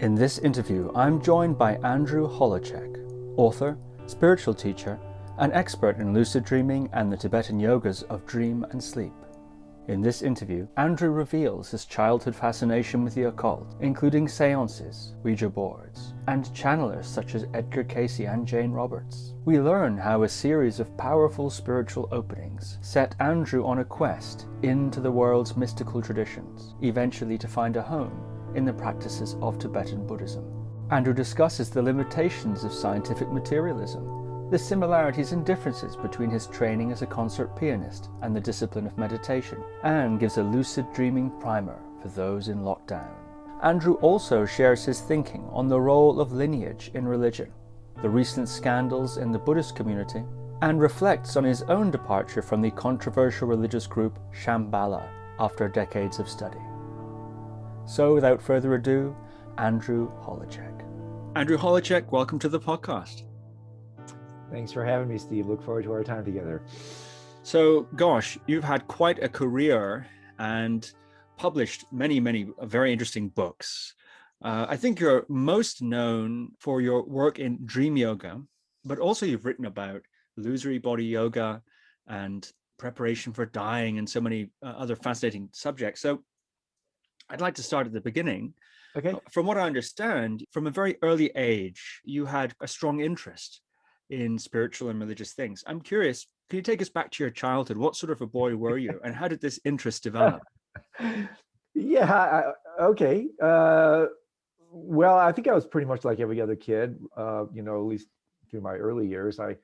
In this interview, I'm joined by Andrew Holecek, author, spiritual teacher, and expert in lucid dreaming and the Tibetan yogas of dream and sleep. In this interview, Andrew reveals his childhood fascination with the occult, including seances, Ouija boards, and channelers such as Edgar Cayce and Jane Roberts. We learn how a series of powerful spiritual openings set Andrew on a quest into the world's mystical traditions, eventually to find a home in the practices of Tibetan Buddhism. Andrew discusses the limitations of scientific materialism, the similarities and differences between his training as a concert pianist and the discipline of meditation, and gives a lucid dreaming primer for those in lockdown. Andrew also shares his thinking on the role of lineage in religion, the recent scandals in the Buddhist community, and reflects on his own departure from the controversial religious group Shambala after decades of study. So, without further ado, Andrew Holecek. Andrew Holecek, welcome to the podcast. Thanks for having me, Steve. Look forward to our time together. So, gosh, you've had quite a career and published many very interesting books. I think you're most known for your work in dream yoga, but also you've written about illusory body yoga and preparation for dying and so many other fascinating subjects. So, I'd like to start at the beginning. Okay. From what I understand, from a very early age, you had a strong interest in spiritual and religious things. I'm curious, can you take us back to your childhood? What sort of a boy were you, and how did this interest develop? Okay. Well, I think I was pretty much like every other kid, at least through my early years. I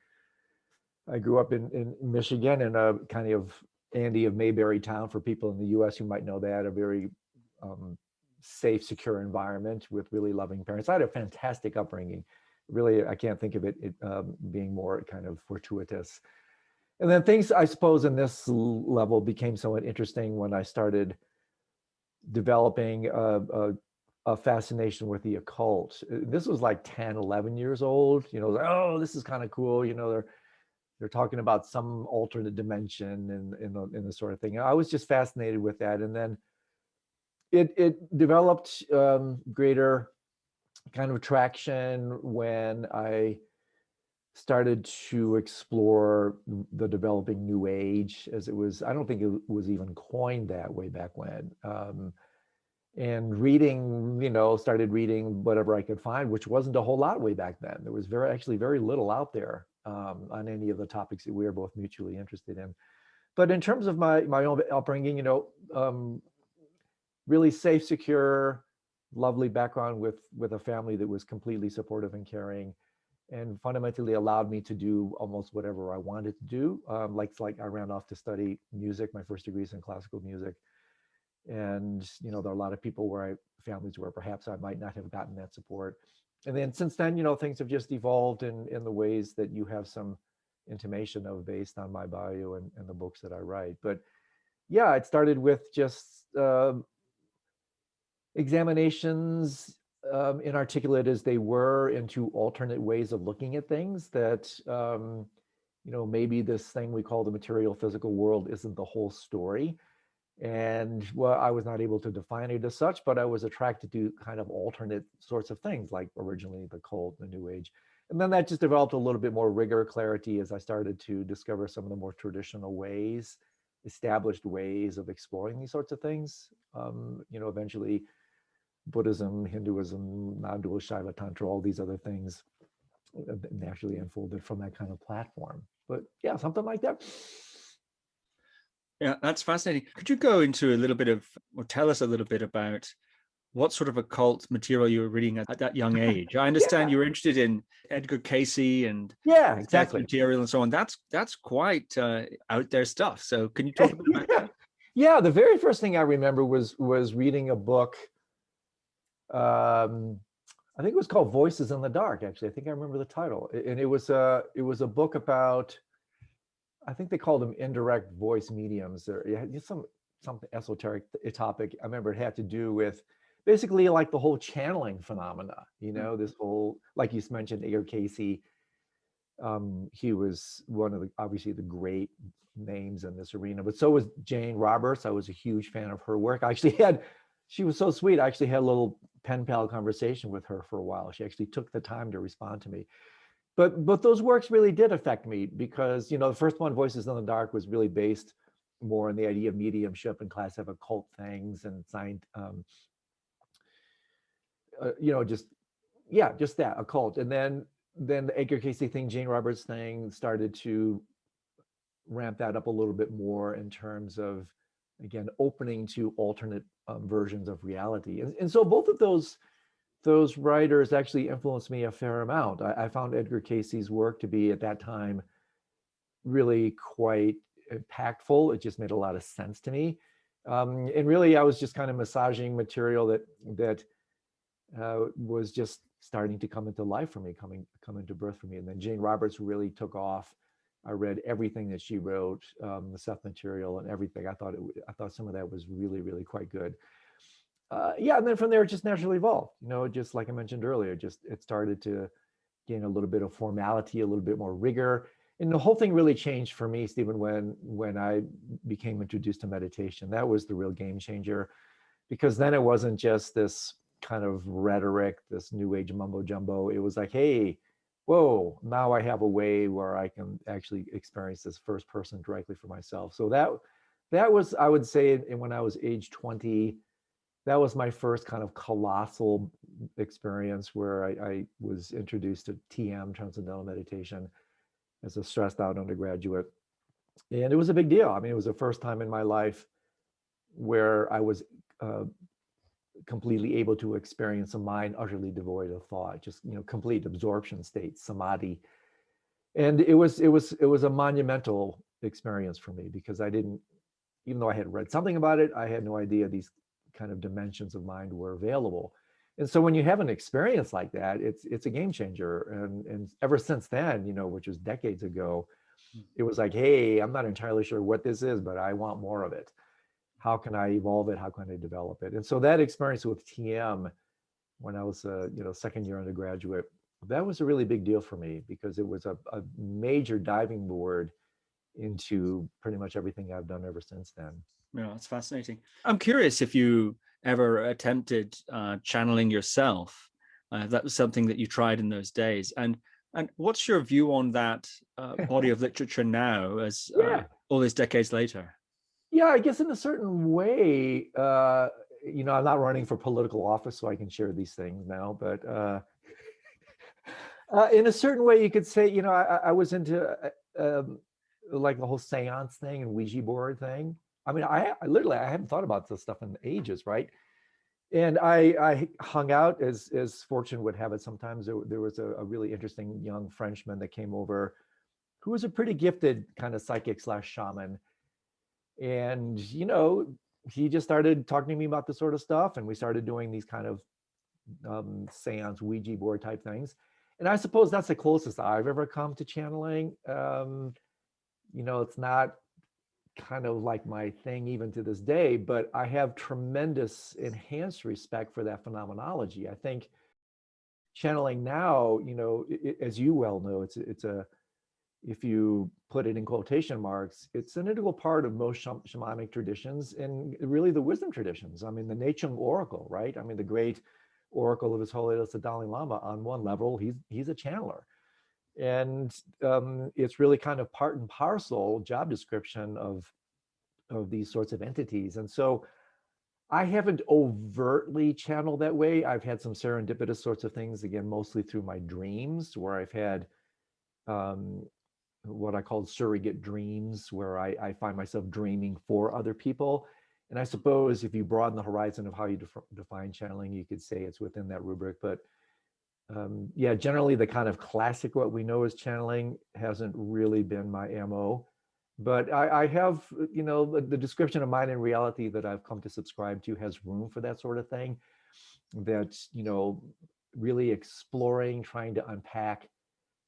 grew up in Michigan, in a kind of Andy of Mayberry town, for people in the U.S. who might know that, a very safe, secure environment with really loving parents. I had a fantastic upbringing. Really, I can't think of it being more kind of fortuitous. And then things, I suppose, in this level became somewhat interesting when I started developing a fascination with the occult. This was like 10, 11 years old. Oh, this is kind of cool. They're talking about some alternate dimension and the sort of thing. I was just fascinated with that. And then it developed greater kind of traction when I started to explore the developing New Age, as it was. I don't think it was even coined that way back when. And reading, started reading whatever I could find, which wasn't a whole lot way back then. There was very little out there on any of the topics that we were both mutually interested in. But in terms of my own upbringing, really safe, secure, lovely background with a family that was completely supportive and caring, and fundamentally allowed me to do almost whatever I wanted to do. Like I ran off to study music. My first degree is in classical music. And, there are a lot of people families where perhaps I might not have gotten that support. And then since then, things have just evolved in the ways that you have some intimation of based on my bio and the books that I write. But yeah, it started with just examinations, inarticulate as they were, into alternate ways of looking at things that, maybe this thing we call the material physical world isn't the whole story. And well, I was not able to define it as such, but I was attracted to kind of alternate sorts of things, like originally the occult, the New Age. And then that just developed a little bit more rigor, clarity, as I started to discover some of the more traditional ways, established ways of exploring these sorts of things. Eventually Buddhism, Hinduism, non-dual Shaiva, tantra, all these other things naturally unfolded from that kind of platform. But yeah, something like that. Yeah, that's fascinating. Could you go into a little bit of, or tell us a little bit about what sort of occult material you were reading at that young age? I understand you were interested in Edgar Cayce and Seth Exactly. material and so on. That's quite out there stuff. So can you talk a bit about that? Yeah, the very first thing I remember was reading a book. I think it was called Voices in the Dark. Actually, I think I remember the title, and it was a book about, I think they called them indirect voice mediums, or something esoteric topic. I remember it had to do with basically like the whole channeling phenomena. This whole, like you mentioned, Edgar Cayce. He was one of obviously the great names in this arena, but so was Jane Roberts. I was a huge fan of her work. I actually had she was so sweet. I actually had a little pen pal conversation with her for a while. She actually took the time to respond to me. But those works really did affect me because, the first one, Voices in the Dark, was really based more on the idea of mediumship and class of occult things and science, just that occult. And then the Edgar Cayce thing, Jane Roberts thing, started to ramp that up a little bit more in terms of, again, opening to alternate versions of reality. And so both of those writers actually influenced me a fair amount. I found Edgar Cayce's work to be, at that time, really quite impactful. It just made a lot of sense to me. And really, I was just kind of massaging material that was just starting to come into life for me, come into birth for me. And then Jane Roberts really took off. I read everything that she wrote, the Seth material and everything. I thought some of that was really, really quite good. And then from there, it just naturally evolved. Just like I mentioned earlier, it started to gain a little bit of formality, a little bit more rigor. And the whole thing really changed for me, Stephen, when I became introduced to meditation. That was the real game changer, because then it wasn't just this kind of rhetoric, this new age mumbo jumbo. It was like, hey, whoa, now I have a way where I can actually experience this first person directly for myself. So that was, I would say, when I was age 20, that was my first kind of colossal experience where I was introduced to TM, Transcendental Meditation, as a stressed out undergraduate. And it was a big deal. I mean, it was the first time in my life where I was completely able to experience a mind utterly devoid of thought, just, complete absorption state, samadhi. And it was a monumental experience for me, because I didn't, even though I had read something about it, I had no idea these kind of dimensions of mind were available. And so when you have an experience like that, it's a game changer. And ever since then, which was decades ago, it was like, hey, I'm not entirely sure what this is, but I want more of it. How can I evolve it? How can I develop it? And so that experience with TM, when I was a second year undergraduate, that was a really big deal for me, because it was a major diving board into pretty much everything I've done ever since then. Yeah, it's fascinating. I'm curious if you ever attempted channeling yourself. That was something that you tried in those days. And what's your view on that body of literature now, as all these decades later? Yeah, I guess in a certain way, I'm not running for political office, so I can share these things now. But in a certain way, you could say, I was into like the whole seance thing and Ouija board thing. I mean, I literally, I haven't thought about this stuff in ages, right? And I hung out, as fortune would have it sometimes. There was a really interesting young Frenchman that came over, who was a pretty gifted kind of psychic / shaman. And, he just started talking to me about this sort of stuff. And we started doing these kind of seance, Ouija board type things. And I suppose that's the closest I've ever come to channeling. It's not kind of like my thing even to this day, but I have tremendous enhanced respect for that phenomenology. I think channeling now, as you well know, it's a, if you put it in quotation marks, it's an integral part of most shamanic traditions and really the wisdom traditions. I mean, the Nechung Oracle, right? I mean, the great oracle of His Holiness the Dalai Lama, on one level, he's a channeler. And it's really kind of part and parcel job description of these sorts of entities. And so I haven't overtly channeled that way. I've had some serendipitous sorts of things, again, mostly through my dreams, where I've had what I call surrogate dreams, where I find myself dreaming for other people. And I suppose if you broaden the horizon of how you define channeling, you could say it's within that rubric. But generally the kind of classic, what we know as channeling, hasn't really been my MO. But I have, the description of mind and reality that I've come to subscribe to has room for that sort of thing. That's, really exploring, trying to unpack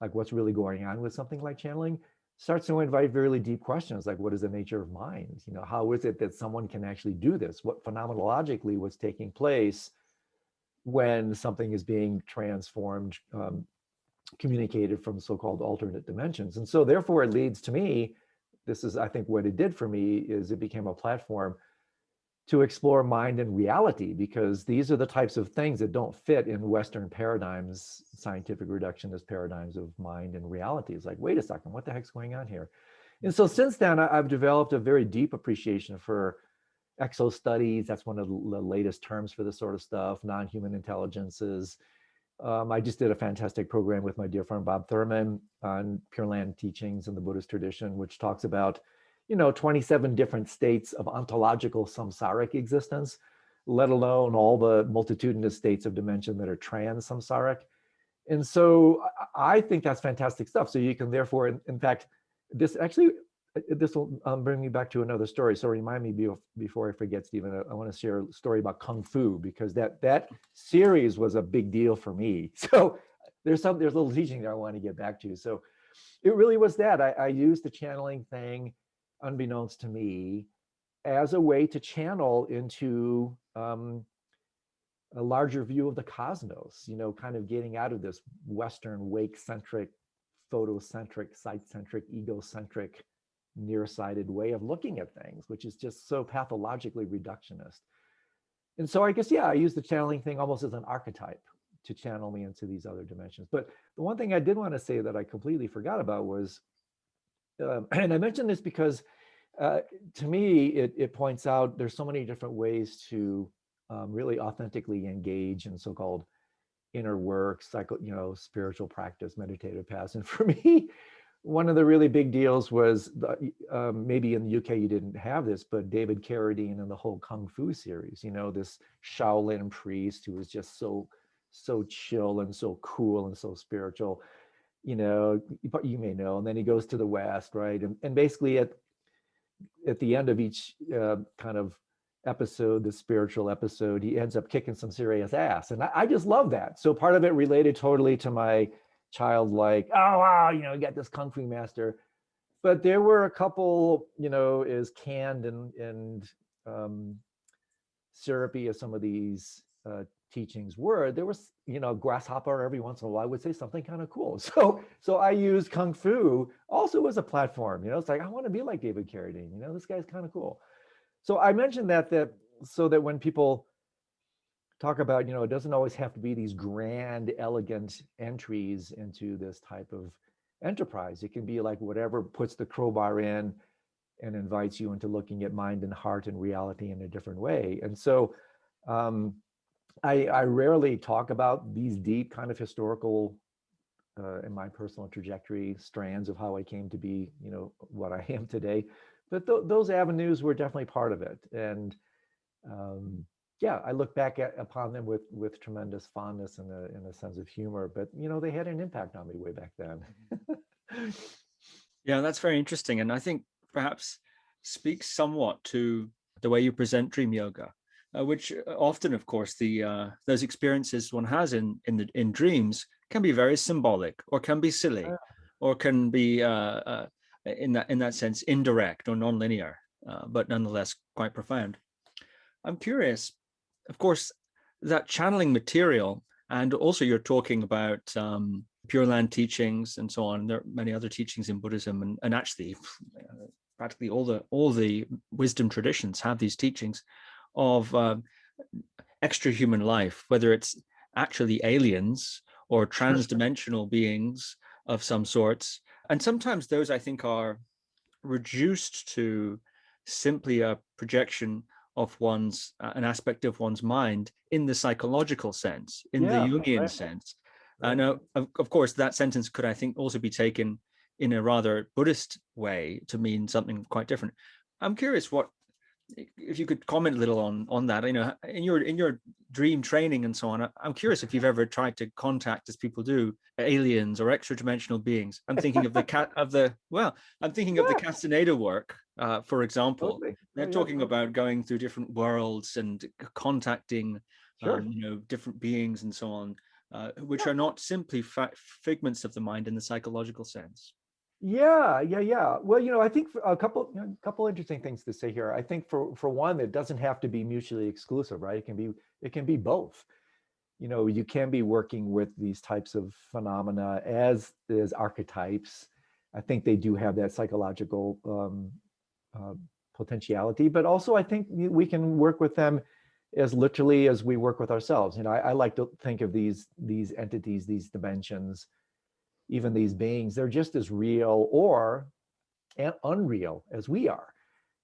like what's really going on with something like channeling, starts to invite really deep questions, like what is the nature of mind? How is it that someone can actually do this? What phenomenologically was taking place when something is being transformed, communicated from so-called alternate dimensions? And so therefore it leads to me, this is, I think what it did for me, is it became a platform to explore mind and reality, because these are the types of things that don't fit in Western paradigms, scientific reductionist paradigms of mind and reality. It's like, wait a second, what the heck's going on here? And so since then, I've developed a very deep appreciation for exo studies. That's one of the latest terms for this sort of stuff, non-human intelligences. I just did a fantastic program with my dear friend Bob Thurman on Pure Land teachings in the Buddhist tradition, which talks about, 27 different states of ontological samsaric existence, let alone all the multitudinous states of dimension that are trans samsaric. And so I think that's fantastic stuff. So you can therefore, in fact, this will bring me back to another story. So remind me before I forget, Stephen, I want to share a story about Kung Fu, because that series was a big deal for me. So there's a little teaching there I want to get back to. So it really was that. I used the channeling thing, unbeknownst to me, as a way to channel into a larger view of the cosmos, kind of getting out of this Western wake-centric, photocentric, sight-centric, egocentric, nearsighted way of looking at things, which is just so pathologically reductionist. And so I guess, I use the channeling thing almost as an archetype to channel me into these other dimensions. But the one thing I did want to say that I completely forgot about was, and I mentioned this because to me, it points out there's so many different ways to really authentically engage in so-called inner work, spiritual practice, meditative paths. And for me, one of the really big deals was, maybe in the UK you didn't have this, but David Carradine and the whole Kung Fu series, this Shaolin priest who was just so chill and so cool and so spiritual, you may know. And then he goes to the West, right? And basically at the end of each kind of episode, the spiritual episode, he ends up kicking some serious ass. And I just love that. So part of it related totally to my childlike, oh wow, you got this Kung Fu master. But there were a couple, as canned and syrupy as some of these teachings were, there was, grasshopper every once in a while would say something kind of cool. So I used Kung Fu also as a platform, it's like, I want to be like David Carradine, this guy's kind of cool. So I mentioned that so that when people talk about, it doesn't always have to be these grand, elegant entries into this type of enterprise. It can be like whatever puts the crowbar in and invites you into looking at mind and heart and reality in a different way. And so I rarely talk about these deep kind of historical, in my personal trajectory, strands of how I came to be, what I am today. But those avenues were definitely part of it. And I look back upon them with tremendous fondness and a sense of humor. But, they had an impact on me way back then. Yeah, that's very interesting. And I think perhaps speaks somewhat to the way you present dream yoga, which often, of course, those experiences one has in dreams can be very symbolic, or can be silly, or can be in that sense indirect or nonlinear, but nonetheless quite profound. I'm curious, of course, that channeling material, and also you're talking about Pure Land teachings and so on. There are many other teachings in Buddhism, and actually practically all the wisdom traditions have these teachings of extra human life, whether it's actually aliens or transdimensional beings of some sorts. And sometimes those, I think, are reduced to simply a projection of an aspect of one's mind in the psychological sense, in the Jungian sense. Now, of course, that sentence could, I think, also be taken in a rather Buddhist way to mean something quite different. I'm curious if you could comment a little on that. In your dream training and so on, I'm curious if you've ever tried to contact, as people do, aliens or extra-dimensional beings. I'm thinking of the Castaneda work, for example. They're talking about going through different worlds and contacting, different beings and so on, which are not simply figments of the mind in the psychological sense. Yeah. Well, I think a couple interesting things to say here. I think for one, it doesn't have to be mutually exclusive, right? It can be both. You can be working with these types of phenomena as archetypes. I think they do have that psychological potentiality, but also I think we can work with them as literally as we work with ourselves. I like to think of these entities, these dimensions, even these beings, they're just as real or unreal as we are.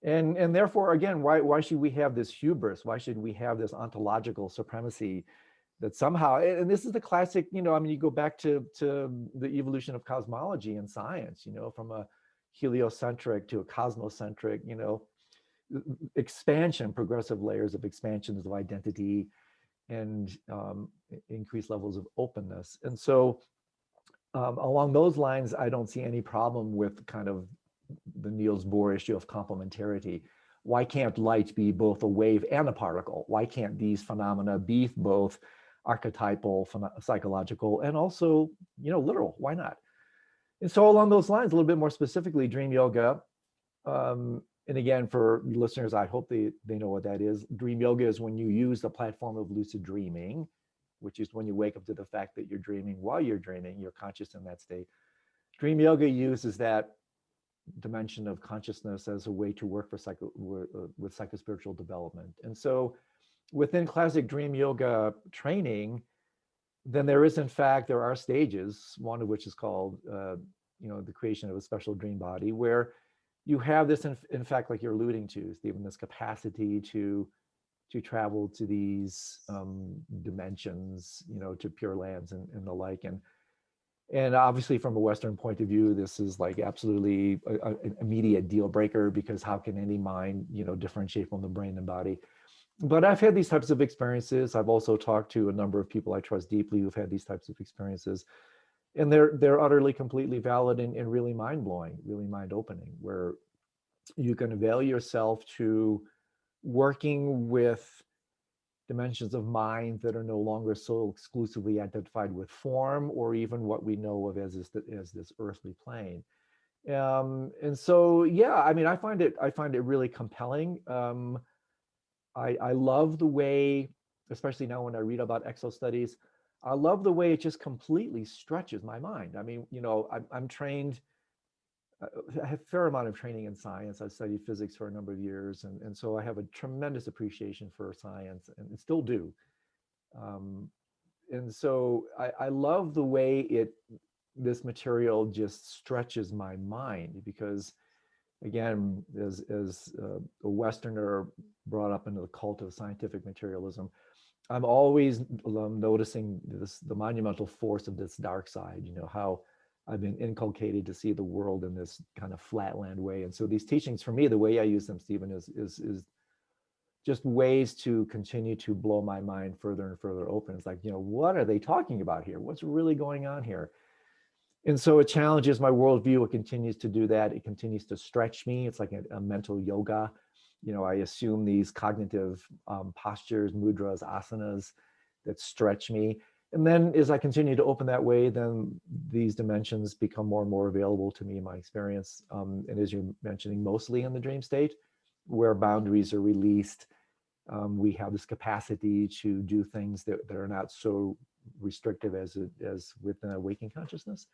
And therefore, again, why should we have this hubris? Why should we have this ontological supremacy that somehow, and this is the classic, you go back to the evolution of cosmology and science, from a heliocentric to a cosmocentric, expansion, progressive layers of expansions of identity and increased levels of openness. And so along those lines, I don't see any problem with kind of the Niels Bohr issue of complementarity. Why can't light be both a wave and a particle? Why can't these phenomena be both archetypal, psychological, and also, literal? Why not? And so along those lines, a little bit more specifically, dream yoga, and again, for listeners, I hope they know what that is. Dream yoga is when you use the platform of lucid dreaming, which is when you wake up to the fact that you're dreaming while you're dreaming, you're conscious in that state. Dream yoga uses that dimension of consciousness as a way to work with psychospiritual development. And so within classic dream yoga training, then there are stages, one of which is called, the creation of a special dream body, where you have this, in fact, like you're alluding to, Stephen, this capacity to travel to these dimensions, to pure lands and the like. And obviously from a Western point of view, this is like absolutely an immediate deal breaker, because how can any mind, differentiate from the brain and body? But I've had these types of experiences. I've also talked to a number of people I trust deeply who've had these types of experiences. And they're utterly, completely valid and really mind-blowing, really mind-opening, where you can avail yourself to working with dimensions of mind that are no longer so exclusively identified with form, or even what we know of as this earthly plane. And so, yeah, I find it really compelling. I love the way, especially now when I read about exo studies, I love the way it just completely stretches my mind. I'm trained, I have a fair amount of training in science. I've studied physics for a number of years. And so I have a tremendous appreciation for science and still do. And so I love the way this material just stretches my mind, because again, as a Westerner brought up into the cult of scientific materialism, I'm always noticing the monumental force of this dark side, how I've been inculcated to see the world in this kind of flatland way. And so these teachings, for me, the way I use them, Stephen, is just ways to continue to blow my mind further and further open. It's like, what are they talking about here? What's really going on here? And so it challenges my worldview. It continues to do that. It continues to stretch me. It's like a mental yoga. I assume these cognitive postures, mudras, asanas that stretch me. And then as I continue to open that way, then these dimensions become more and more available to me in my experience. And as you're mentioning, mostly in the dream state, where boundaries are released, we have this capacity to do things that are not so restrictive as within a waking consciousness.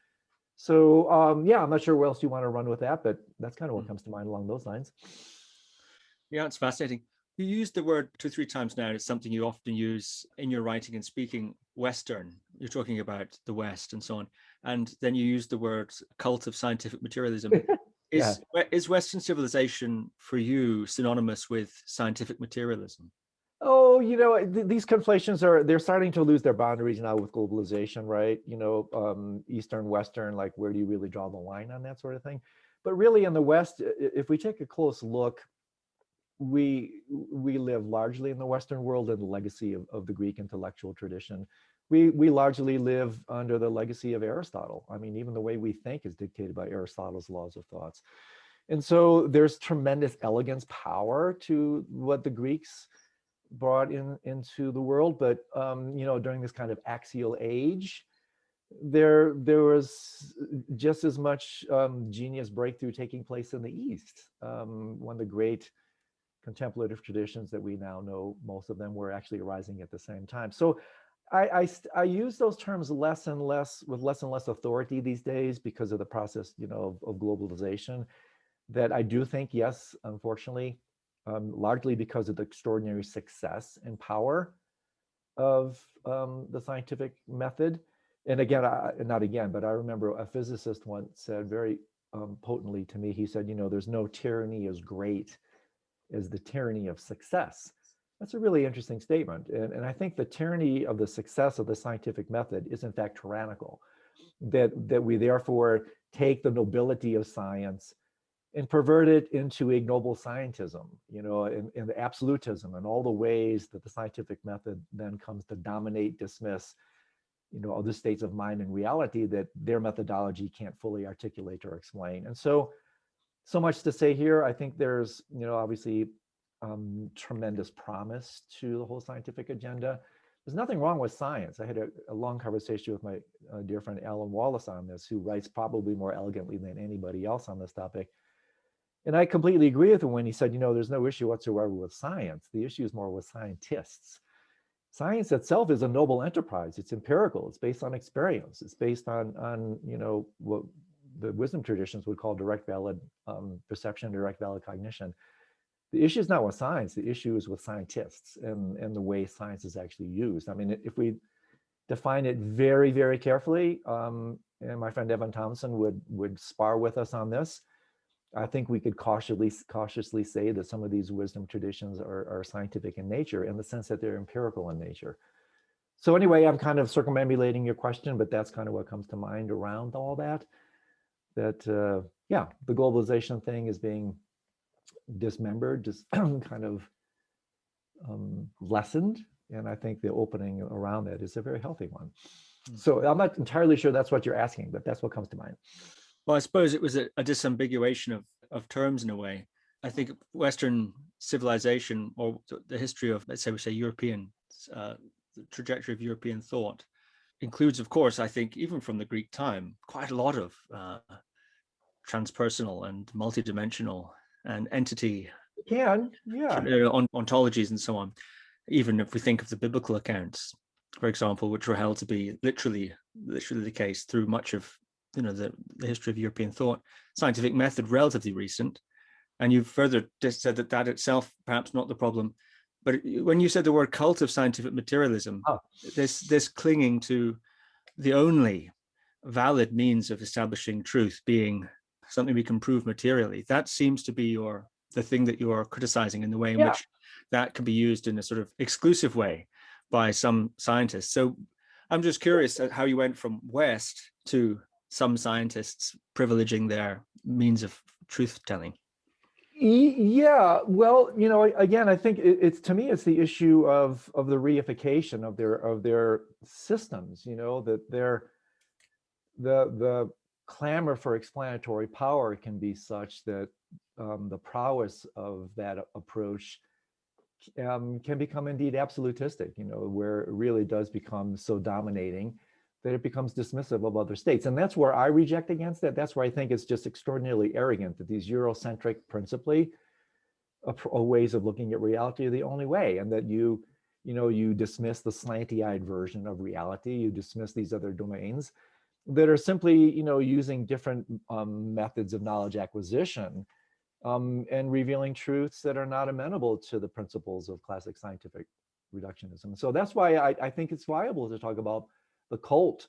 So yeah, I'm not sure where else you want to run with that, but that's kind of what comes to mind along those lines. Yeah, it's fascinating. You used the word 2 or 3 times now. It's something you often use in your writing and speaking, Western. You're talking about the West and so on. And then you use the word cult of scientific materialism. Yeah. Is Western civilization for you synonymous with scientific materialism? Oh, these conflations they're starting to lose their boundaries now with globalization, right? Eastern, Western, like where do you really draw the line on that sort of thing? But really in the West, if we take a close look, we live largely in the Western world and the legacy of the Greek intellectual tradition. We largely live under the legacy of Aristotle. Even the way we think is dictated by Aristotle's laws of thoughts. And so there's tremendous elegance, power to what the Greeks brought into the world. But during this kind of axial age, there was just as much genius breakthrough taking place in the East, when the great contemplative traditions that we now know, most of them were actually arising at the same time. So I use those terms less and less authority these days because of the process, of globalization. that I do think, yes, unfortunately, largely because of the extraordinary success and power of the scientific method. And again, not again, but I remember a physicist once said very potently to me, he said, there's no tyranny as great as the tyranny of success. That's a really interesting statement. And I think the tyranny of the success of the scientific method is in fact tyrannical, that we therefore take the nobility of science and pervert it into ignoble scientism, and the absolutism and all the ways that the scientific method then comes to dominate, dismiss, other states of mind and reality that their methodology can't fully articulate or explain. And so much to say here. I think there's, obviously tremendous promise to the whole scientific agenda. There's nothing wrong with science. I had a long conversation with my dear friend Alan Wallace on this, who writes probably more elegantly than anybody else on this topic. And I completely agree with him when he said, there's no issue whatsoever with science. The issue is more with scientists. Science itself is a noble enterprise. It's empirical. It's based on experience. It's based on what the wisdom traditions would call direct valid perception, direct valid cognition. The issue is not with science. The issue is with scientists and the way science is actually used. I mean, if we define it very, very carefully, and my friend Evan Thompson would spar with us on this, I think we could cautiously say that some of these wisdom traditions are scientific in nature, in the sense that they're empirical in nature. So anyway, I'm kind of circumambulating your question, but that's kind of what comes to mind around all that. Yeah, the globalization thing is being dismembered, just kind of lessened. And I think the opening around that is a very healthy one. So I'm not entirely sure that's what you're asking, but that's what comes to mind. Well, I suppose it was a disambiguation of terms in a way. I think Western civilization, or the history of, let's say, European, the trajectory of European thought, includes, of course, I think, even from the Greek time, quite a lot of transpersonal and multidimensional and entity ontologies and so on. Even if we think of the biblical accounts, for example, which were held to be literally the case through much of the history of European thought, scientific method relatively recent. And you've further just said that itself perhaps not the problem. But when you said the word cult of scientific materialism, this clinging to the only valid means of establishing truth being something we can prove materially, that seems to be the thing that you are criticizing in the way in which that can be used in a sort of exclusive way by some scientists. So I'm just curious at how you went from West to some scientists privileging their means of truth telling. Yeah, well, again, I think it's to me, it's the issue of the reification of their systems. That the clamor for explanatory power can be such that the prowess of that approach can become indeed absolutistic. Where it really does become so dominating that it becomes dismissive of other states. And that's where I reject against that. That's where I think it's just extraordinarily arrogant that these Eurocentric, principally, ways of looking at reality are the only way, and that you dismiss the slanty-eyed version of reality. You dismiss these other domains that are simply, using different methods of knowledge acquisition and revealing truths that are not amenable to the principles of classic scientific reductionism. So that's why I think it's viable to talk about the cult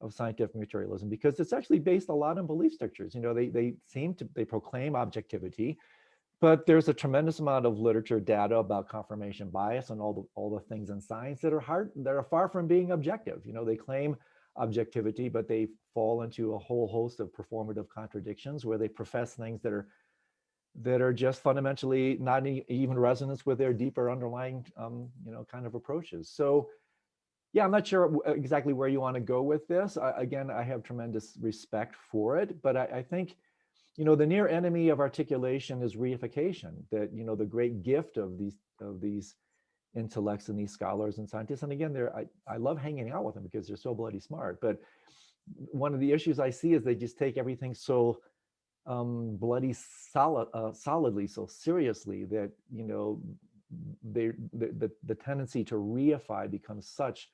of scientific materialism, because it's actually based a lot on belief structures. They proclaim objectivity, but there's a tremendous amount of literature data about confirmation bias and all the things in science that are far from being objective. They claim objectivity, but they fall into a whole host of performative contradictions where they profess things that are just fundamentally not even resonance with their deeper underlying kind of approaches. So yeah, I'm not sure exactly where you want to go with this. Again, I have tremendous respect for it, but I think, the near enemy of articulation is reification. That, the great gift of these intellects and these scholars and scientists, and again, I love hanging out with them because they're so bloody smart. But one of the issues I see is they just take everything so bloody solidly, so seriously, that the tendency to reify becomes such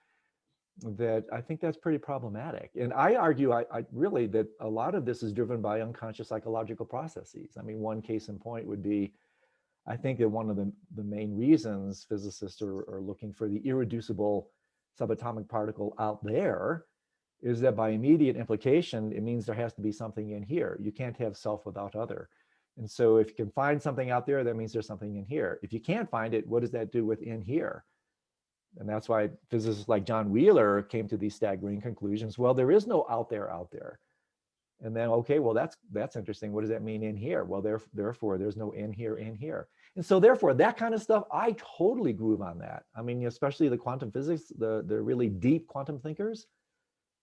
that I think that's pretty problematic. And I argue, I really, that a lot of this is driven by unconscious psychological processes. I mean, one case in point would be, I think that one of the main reasons physicists are looking for the irreducible subatomic particle out there is that by immediate implication, it means there has to be something in here. You can't have self without other. And so if you can find something out there, that means there's something in here. If you can't find it, what does that do with in here? And that's why physicists like John Wheeler came to these staggering conclusions. Well, there is no out there. And then, okay, well, that's interesting. What does that mean in here? Well, therefore, there's no in here. And so therefore, that kind of stuff, I totally groove on that. I mean, especially the quantum physics, the really deep quantum thinkers.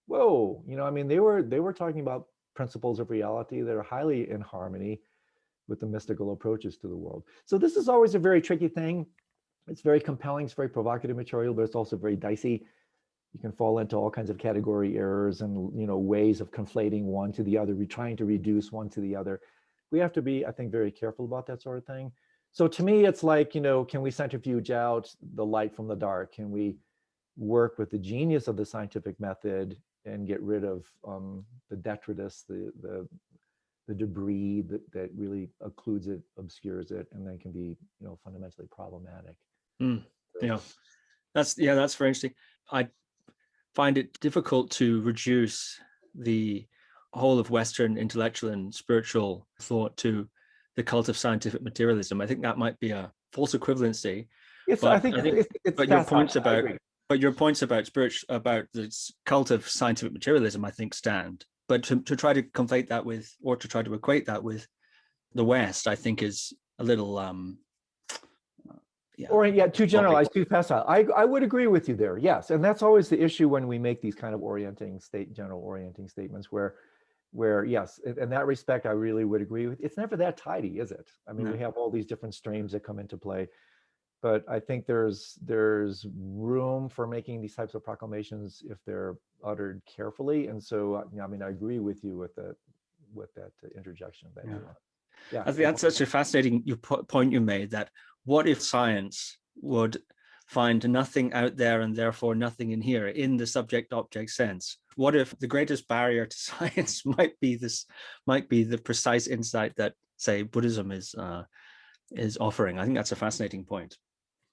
Whoa, I mean, they were talking about principles of reality that are highly in harmony with the mystical approaches to the world. So this is always a very tricky thing. It's very compelling, it's very provocative material, but it's also very dicey. You can fall into all kinds of category errors and ways of conflating one to the other, trying to reduce one to the other. We have to be, I think, very careful about that sort of thing. So to me, it's like, can we centrifuge out the light from the dark? Can we work with the genius of the scientific method and get rid of the detritus, the debris that really occludes it, obscures it, and then can be fundamentally problematic. Yeah, that's very interesting. I find it difficult to reduce the whole of Western intellectual and spiritual thought to the cult of scientific materialism. I think that might be a false equivalency. Yes, I think it's but your points about the cult of scientific materialism, I think, stand. But to try to conflate that with, or to try to equate that with the West, I think is a little too generalized, too facile. I would agree with you there. Yes, and that's always the issue when we make these kind of general orienting statements, where yes, in that respect, I really would agree with. It's never that tidy, is it? I mean, we have all these different streams that come into play, but I think there's room for making these types of proclamations if they're uttered carefully. And so, I mean, I agree with you with that interjection. I think that's such a fascinating point you made, that what if science would find nothing out there and therefore nothing in here in the subject-object sense? What if the greatest barrier to science might be the precise insight that, say, Buddhism is offering? I think that's a fascinating point.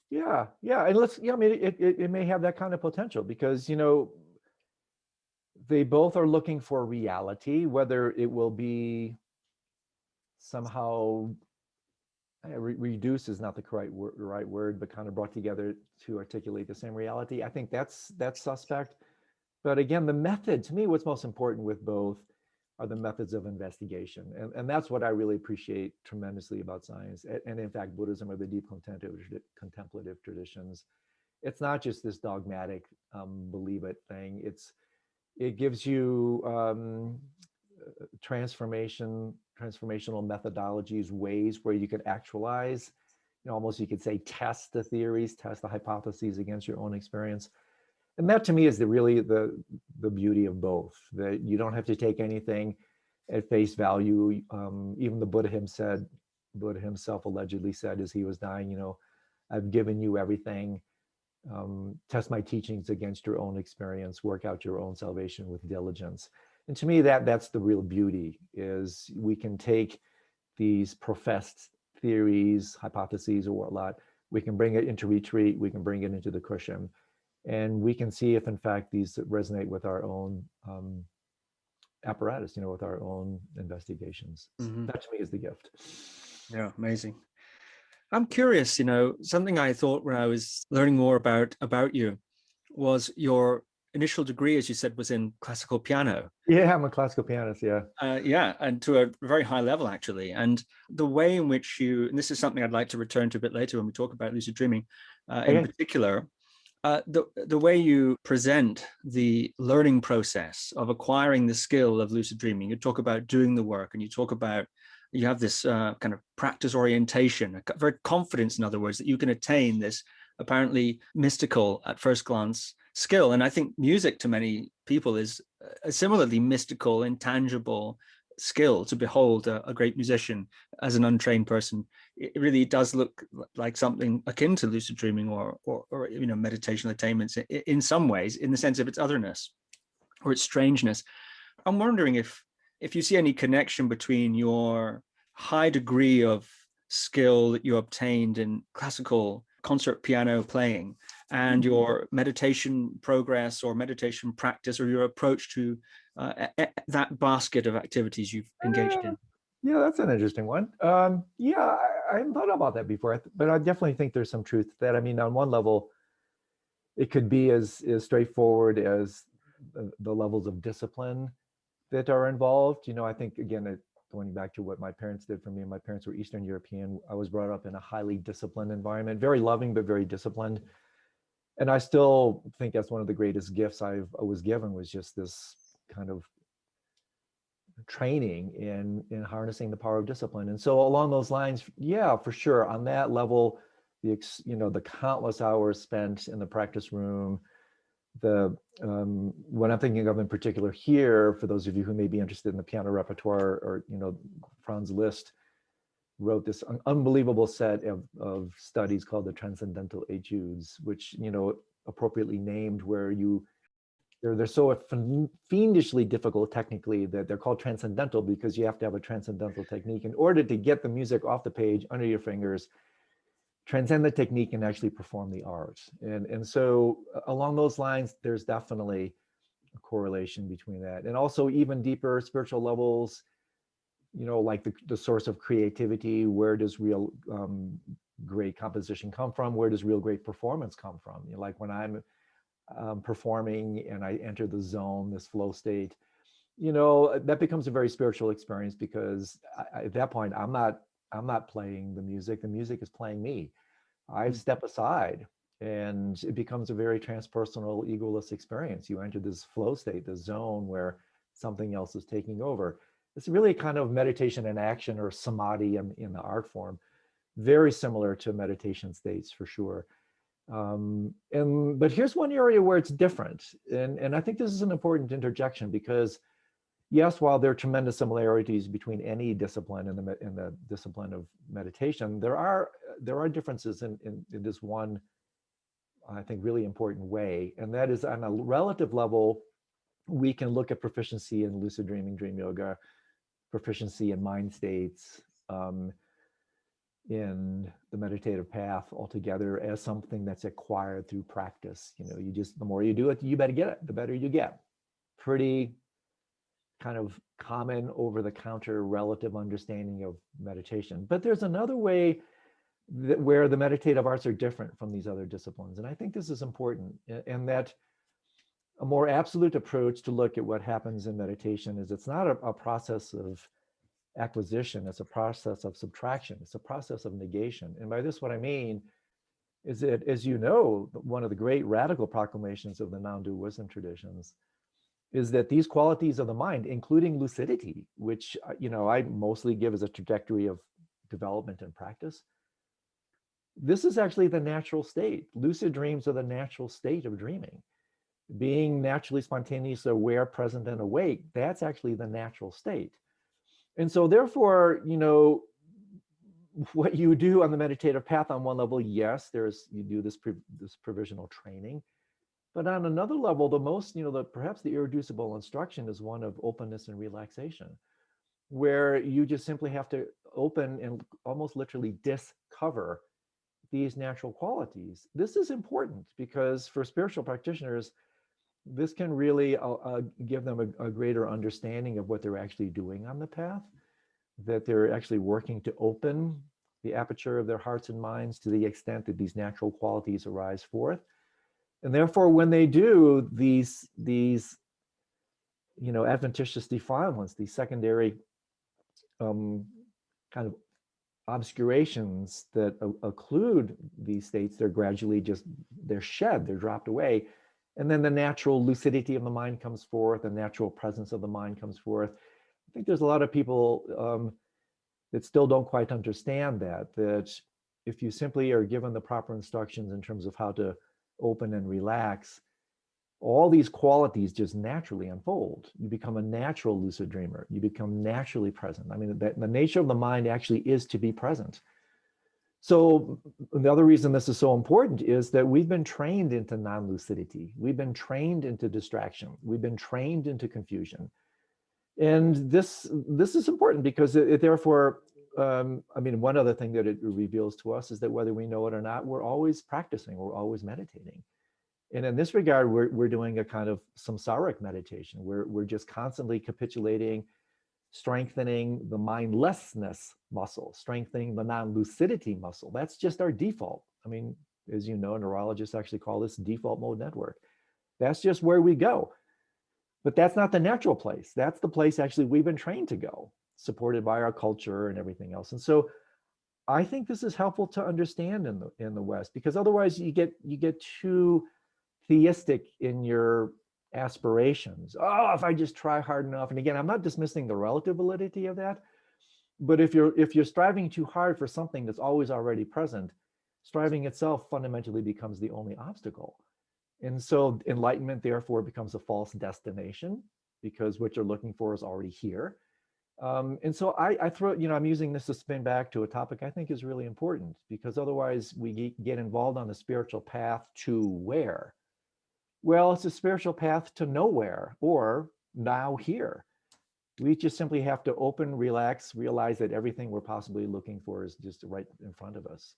Yeah, and I mean, it may have that kind of potential because they both are looking for reality, whether it will be somehow reduced is not the right word, but kind of brought together to articulate the same reality. I think that's suspect. But again, the method, to me, what's most important with both are the methods of investigation. And that's what I really appreciate tremendously about science. And in fact, Buddhism or the deep contemplative traditions. It's not just this dogmatic believe it thing. It gives you transformational methodologies, ways where you could actualize, almost you could say test the theories, test the hypotheses against your own experience. And that to me is really the beauty of both, that you don't have to take anything at face value. Even the Buddha himself allegedly said as he was dying, I've given you everything. Test my teachings against your own experience, work out your own salvation with diligence. And to me, that's the real beauty, is we can take these professed theories, hypotheses, or whatnot, we can bring it into retreat, we can bring it into the cushion, and we can see if in fact these resonate with our own apparatus, with our own investigations. Mm-hmm. That to me is the gift. Yeah, amazing. I'm curious, something I thought when I was learning more about you was your initial degree, as you said, was in classical piano. Yeah, I'm a classical pianist, yeah. And to a very high level, actually. And the way in which and this is something I'd like to return to a bit later when we talk about lucid dreaming, in particular, the way you present the learning process of acquiring the skill of lucid dreaming. You talk about doing the work, and you have this kind of practice orientation, a very confidence, in other words, that you can attain this apparently mystical at first glance skill. And I think music to many people is similarly mystical, intangible, skill to behold a great musician as an untrained person. It really does look like something akin to lucid dreaming or meditational attainments in some ways, in the sense of its otherness or its strangeness. I'm wondering if you see any connection between your high degree of skill that you obtained in classical concert piano playing and your meditation progress or meditation practice, or your approach to that basket of activities you've engaged in. Yeah, that's an interesting one. Yeah, I hadn't thought about that before, but I definitely think there's some truth to that. I mean, on one level, it could be as straightforward as the levels of discipline that are involved. I think, again, going back to what my parents did for me, and my parents were Eastern European, I was brought up in a highly disciplined environment, very loving, but very disciplined. And I still think that's one of the greatest gifts I was given, was just this kind of training in harnessing the power of discipline. And so along those lines, yeah, for sure, on that level, the countless hours spent in the practice room, what I'm thinking of in particular here, for those of you who may be interested in the piano repertoire, or Franz Liszt wrote this unbelievable set of studies called the Transcendental Etudes, which appropriately named, where they're so fiendishly difficult technically that they're called transcendental, because you have to have a transcendental technique in order to get the music off the page under your fingers, transcend the technique, and actually perform the art. And so along those lines, there's definitely a correlation between that. And also even deeper spiritual levels, like the source of creativity. Where does real great composition come from? Where does real great performance come from? Like when I'm performing and I enter the zone, this flow state, that becomes a very spiritual experience, because at that point, I'm not playing the music is playing me. I step aside, and it becomes a very transpersonal, egoless experience. You enter this flow state, this zone where something else is taking over. It's really kind of meditation in action, or samadhi in the art form, very similar to meditation states for sure. But here's one area where it's different, and I think this is an important interjection, because yes, while there are tremendous similarities between any discipline in the discipline of meditation, there are differences in this one, I think, really important way, and that is, on a relative level, we can look at proficiency in lucid dreaming, dream yoga, proficiency in mind states, in the meditative path altogether, as something that's acquired through practice. The more you do it, you better get it, the better you get. Pretty kind of common over-the-counter relative understanding of meditation. But there's another way where the meditative arts are different from these other disciplines. And I think this is important, and that a more absolute approach to look at what happens in meditation is, it's not a process of acquisition, it's a process of subtraction, it's a process of negation. And by this, what I mean is that, as one of the great radical proclamations of the non-dual wisdom traditions is that these qualities of the mind, including lucidity, which I mostly give as a trajectory of development and practice, this is actually the natural state. Lucid dreams are the natural state of dreaming. Being naturally, spontaneously aware, present, and awake, that's actually the natural state. And so therefore, what you do on the meditative path, on one level, yes, you do this provisional training. But on another level, perhaps the irreducible instruction is one of openness and relaxation, where you just simply have to open and almost literally discover these natural qualities. This is important, because for spiritual practitioners, this can really give them a greater understanding of what they're actually doing on the path, that they're actually working to open the aperture of their hearts and minds to the extent that these natural qualities arise forth. And therefore, when they do these adventitious defilements, these secondary kind of obscurations that occlude these states, they're shed, they're dropped away. And then the natural lucidity of the mind comes forth, the natural presence of the mind comes forth. I think there's a lot of people that still don't quite understand that if you simply are given the proper instructions in terms of how to open and relax, all these qualities just naturally unfold. You become a natural lucid dreamer. You become naturally present. I mean, the nature of the mind actually is to be present. So the other reason this is so important is that we've been trained into non-lucidity. We've been trained into distraction. We've been trained into confusion. And this is important because it therefore, I mean, one other thing that it reveals to us is that whether we know it or not, we're always practicing, we're always meditating. And in this regard, we're doing a kind of samsaric meditation. We're just constantly capitulating, strengthening the mindlessness muscle, strengthening the non-lucidity muscle. That's just our default. I mean, as you know, neurologists actually call this default mode network. That's just where we go. But that's not the natural place. That's the place actually we've been trained to go, supported by our culture and everything else. And so I think this is helpful to understand in the West, because otherwise you get too theistic in your aspirations. Oh, if I just try hard enough. And again, I'm not dismissing the relative validity of that, but if you're striving too hard for something that's always already present, striving itself fundamentally becomes the only obstacle. And so enlightenment therefore becomes a false destination, because what you're looking for is already here. And so I throw, I'm using this to spin back to a topic I think is really important, because otherwise we get involved on the spiritual path to where? Well, it's a spiritual path to nowhere, or now here. We just simply have to open, relax, realize that everything we're possibly looking for is just right in front of us.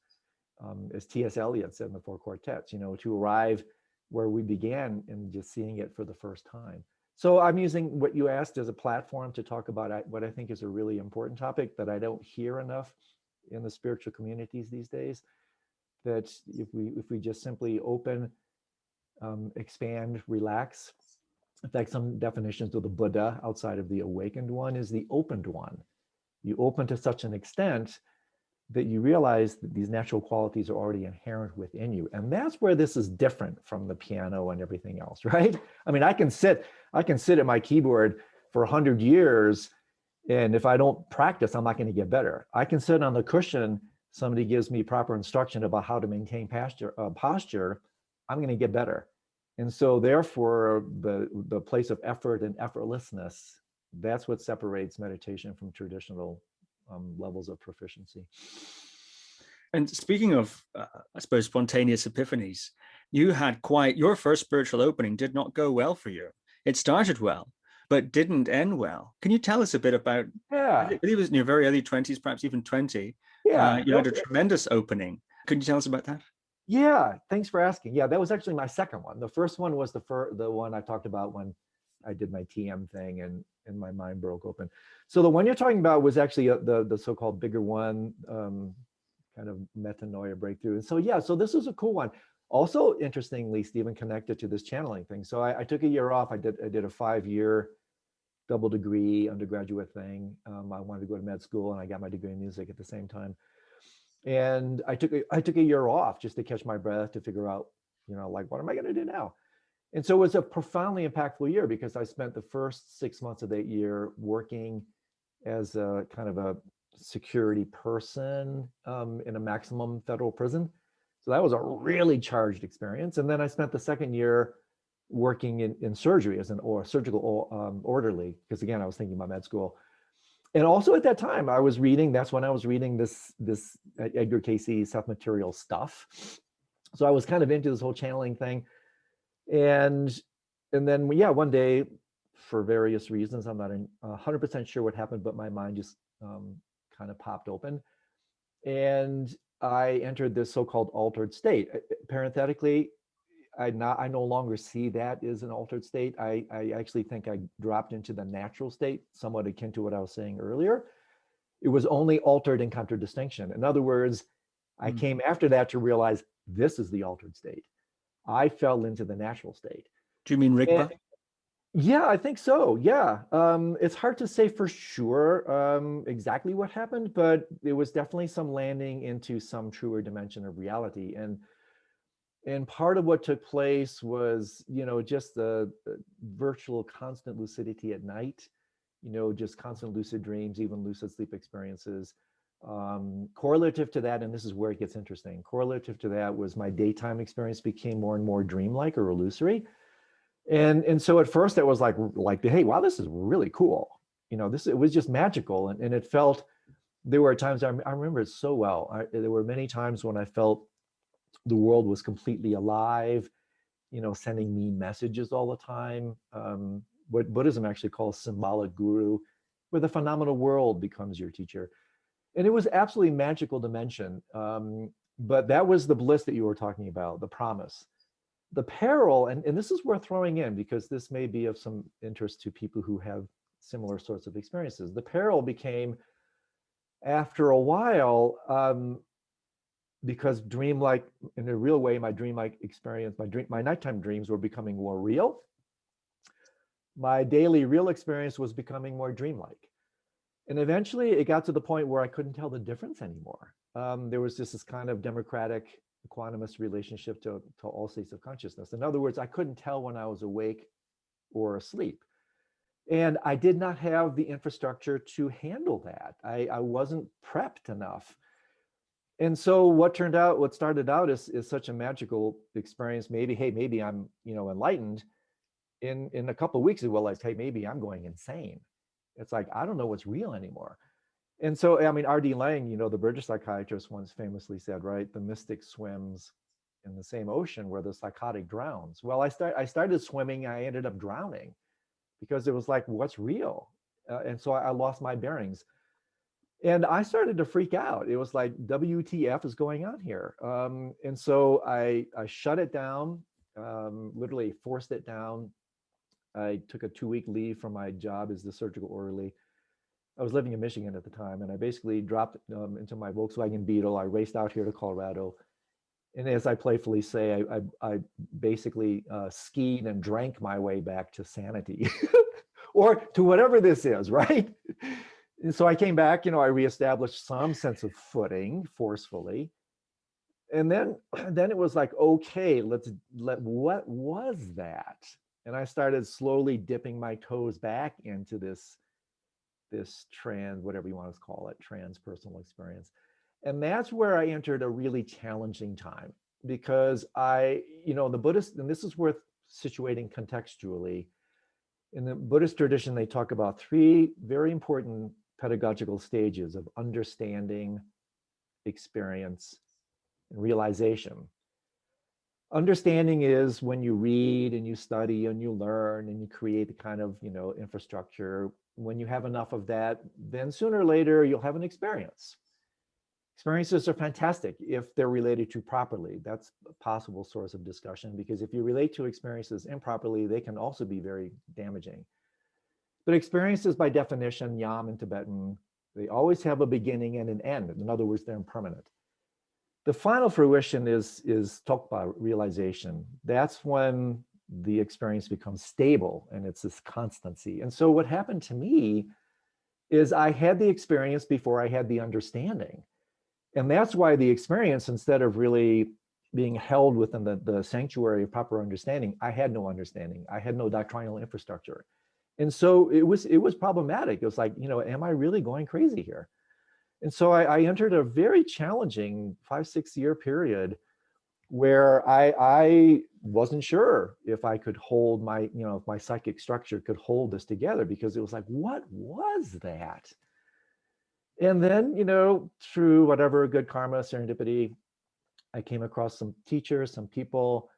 As T.S. Eliot said in the Four Quartets, to arrive where we began and just seeing it for the first time. So I'm using what you asked as a platform to talk about what I think is a really important topic that I don't hear enough in the spiritual communities these days. That if we just simply open, expand, relax. In fact, some definitions of the Buddha outside of the awakened one is the opened one. You open to such an extent that you realize that these natural qualities are already inherent within you. And that's where this is different from the piano and everything else, right? I mean, I can sit at my keyboard for 100 years, and if I don't practice, I'm not going to get better. I can sit on the cushion, somebody gives me proper instruction about how to maintain posture, I'm going to get better. And so therefore, the place of effort and effortlessness, that's what separates meditation from traditional levels of proficiency. And speaking of, I suppose, spontaneous epiphanies, you had your first spiritual opening did not go well for you. It started well, but didn't end well. Can you tell us a bit about, I believe it was in your very early 20s, perhaps even 20, you had a tremendous opening. Could you tell us about that? Yeah, thanks for asking. Yeah, that was actually my second one. The first one was the one I talked about when I did my TM thing and my mind broke open. So the one you're talking about was actually the so-called bigger one, kind of metanoia breakthrough. And so, yeah, so this was a cool one. Also, interestingly, Stephen, connected to this channeling thing. So I took a year off. I did a 5-year double degree undergraduate thing. I wanted to go to med school, and I got my degree in music at the same time. And I took a year off just to catch my breath, to figure out, like, what am I going to do now? And so it was a profoundly impactful year, because I spent the first 6 months of that year working as a kind of a security person in a maximum federal prison. So that was a really charged experience. And then I spent the second year working in surgery as a surgical orderly, because again, I was thinking about med school. And also at that time, that's when I was reading this Edgar Cayce Seth material stuff. So I was kind of into this whole channeling thing. And then, yeah, one day, for various reasons, I'm not 100% sure what happened, but my mind just kind of popped open. And I entered this so-called altered state. Parenthetically, I no longer see that as an altered state. I actually think I dropped into the natural state, somewhat akin to what I was saying earlier. It was only altered in contradistinction. In other words, I came after that to realize this is the altered state. I fell into the natural state. Do you mean rigpa? Yeah, I think so. Yeah. It's hard to say for sure exactly what happened, but it was definitely some landing into some truer dimension of reality. And part of what took place was, just the virtual constant lucidity at night, just constant lucid dreams, even lucid sleep experiences. Correlative to that, and this is where it gets interesting, correlative to that was my daytime experience became more and more dreamlike or illusory. And so at first it was like, hey, wow, this is really cool. It was just magical. And it felt, there were times, I remember it so well. There were many times when I felt the world was completely alive, sending me messages all the time. What Buddhism actually calls symbolic guru, where the phenomenal world becomes your teacher. And it was absolutely magical dimension. But that was the bliss that you were talking about, the promise. The peril, and this is worth throwing in because this may be of some interest to people who have similar sorts of experiences. The peril became, after a while, because dreamlike, in a real way, my dreamlike experience, my nighttime dreams were becoming more real. My daily real experience was becoming more dreamlike. And eventually it got to the point where I couldn't tell the difference anymore. There was just this kind of democratic, equanimous relationship to all states of consciousness. In other words, I couldn't tell when I was awake or asleep. And I did not have the infrastructure to handle that. I wasn't prepped enough. And so what started out as such a magical experience, maybe I'm, enlightened. In a couple of weeks, I realized, hey, maybe I'm going insane. It's like, I don't know what's real anymore. And so, I mean, R.D. Laing, the British psychiatrist, once famously said, right, the mystic swims in the same ocean where the psychotic drowns. Well, I started swimming, I ended up drowning because it was like, what's real? And so I lost my bearings. And I started to freak out. It was like, WTF is going on here? And so I shut it down, literally forced it down. I took a 2-week leave from my job as the surgical orderly. I was living in Michigan at the time, and I basically dropped into my Volkswagen Beetle. I raced out here to Colorado. And as I playfully say, I basically skied and drank my way back to sanity or to whatever this is, right? And so I came back, I reestablished some sense of footing forcefully. And then it was like, okay, what was that? And I started slowly dipping my toes back into this whatever you want to call it, transpersonal experience. And that's where I entered a really challenging time because the Buddhist, and this is worth situating contextually, in the Buddhist tradition, they talk about 3 very important pedagogical stages of understanding, experience, and realization. Understanding is when you read and you study and you learn and you create the kind of, infrastructure. When you have enough of that, then sooner or later you'll have an experience. Experiences are fantastic if they're related to properly. That's a possible source of discussion because if you relate to experiences improperly, they can also be very damaging. But experiences by definition, Yam in Tibetan, they always have a beginning and an end. In other words, they're impermanent. The final fruition is Tokpa, realization. That's when the experience becomes stable and it's this constancy. And so what happened to me is I had the experience before I had the understanding. And that's why the experience, instead of really being held within the sanctuary of proper understanding, I had no understanding. I had no doctrinal infrastructure. And so it was problematic. It was like, am I really going crazy here? And so I entered a very challenging 5-6 year period where I wasn't sure if I could hold if my psychic structure could hold this together, because it was like, what was that? And then, through whatever good karma, serendipity, I came across some teachers, some people,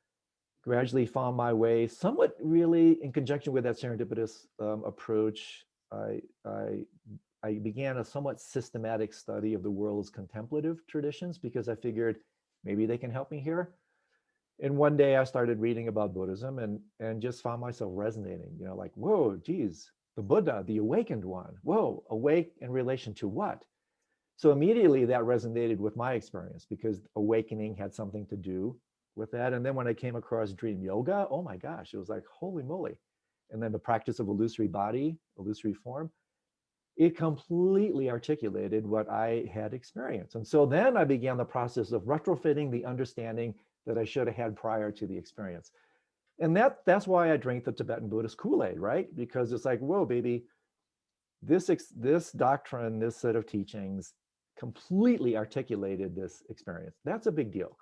gradually found my way, somewhat really in conjunction with that serendipitous approach. I began a somewhat systematic study of the world's contemplative traditions because I figured maybe they can help me here. And one day I started reading about Buddhism and just found myself resonating, like, whoa, geez, the Buddha, the awakened one, whoa, awake in relation to what? So immediately that resonated with my experience because awakening had something to do with that. And then when I came across dream yoga, oh my gosh, it was like, holy moly. And then the practice of illusory body, illusory form, it completely articulated what I had experienced. And so then I began the process of retrofitting the understanding that I should have had prior to the experience. And that's why I drank the Tibetan Buddhist Kool-Aid, right? Because it's like, whoa, baby, this doctrine, this set of teachings completely articulated this experience. That's a big deal.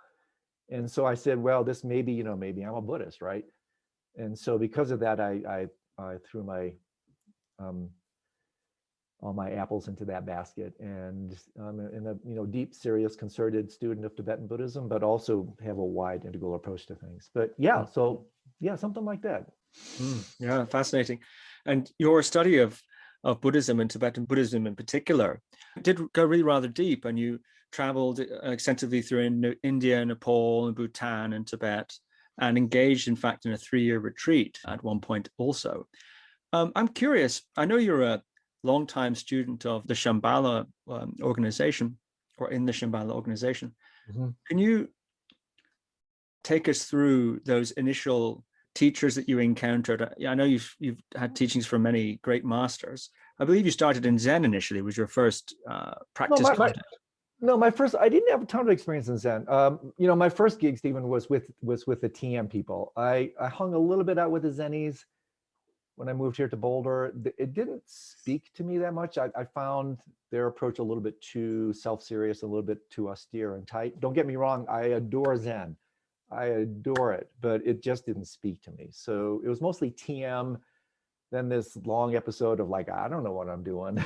And so I said, well, this maybe I'm a Buddhist, right? And so because of that, I threw my all my apples into that basket, and in a deep, serious, concerted student of Tibetan Buddhism, but also have a wide integral approach to things. But yeah, so yeah, something like that. Yeah, fascinating. And your study of Buddhism and Tibetan Buddhism in particular did go really rather deep, and you traveled extensively through India, Nepal, and Bhutan, and Tibet, and engaged, in fact, in a 3-year retreat at one point also. I'm curious, I know you're a longtime student of the Shambala organization, or in the Shambala organization. Mm-hmm. Can you take us through those initial teachers that you encountered? I know you've had teachings from many great masters. I believe you started in Zen initially, was your first practice contact. My first, I didn't have a ton of experience in Zen. My first gig, Stephen, was with the TM people. I hung a little bit out with the Zennies when I moved here to Boulder. It didn't speak to me that much. I found their approach a little bit too self-serious, a little bit too austere and tight. Don't get me wrong, I adore Zen. I adore it, but it just didn't speak to me. So it was mostly TM, then this long episode of like, I don't know what I'm doing.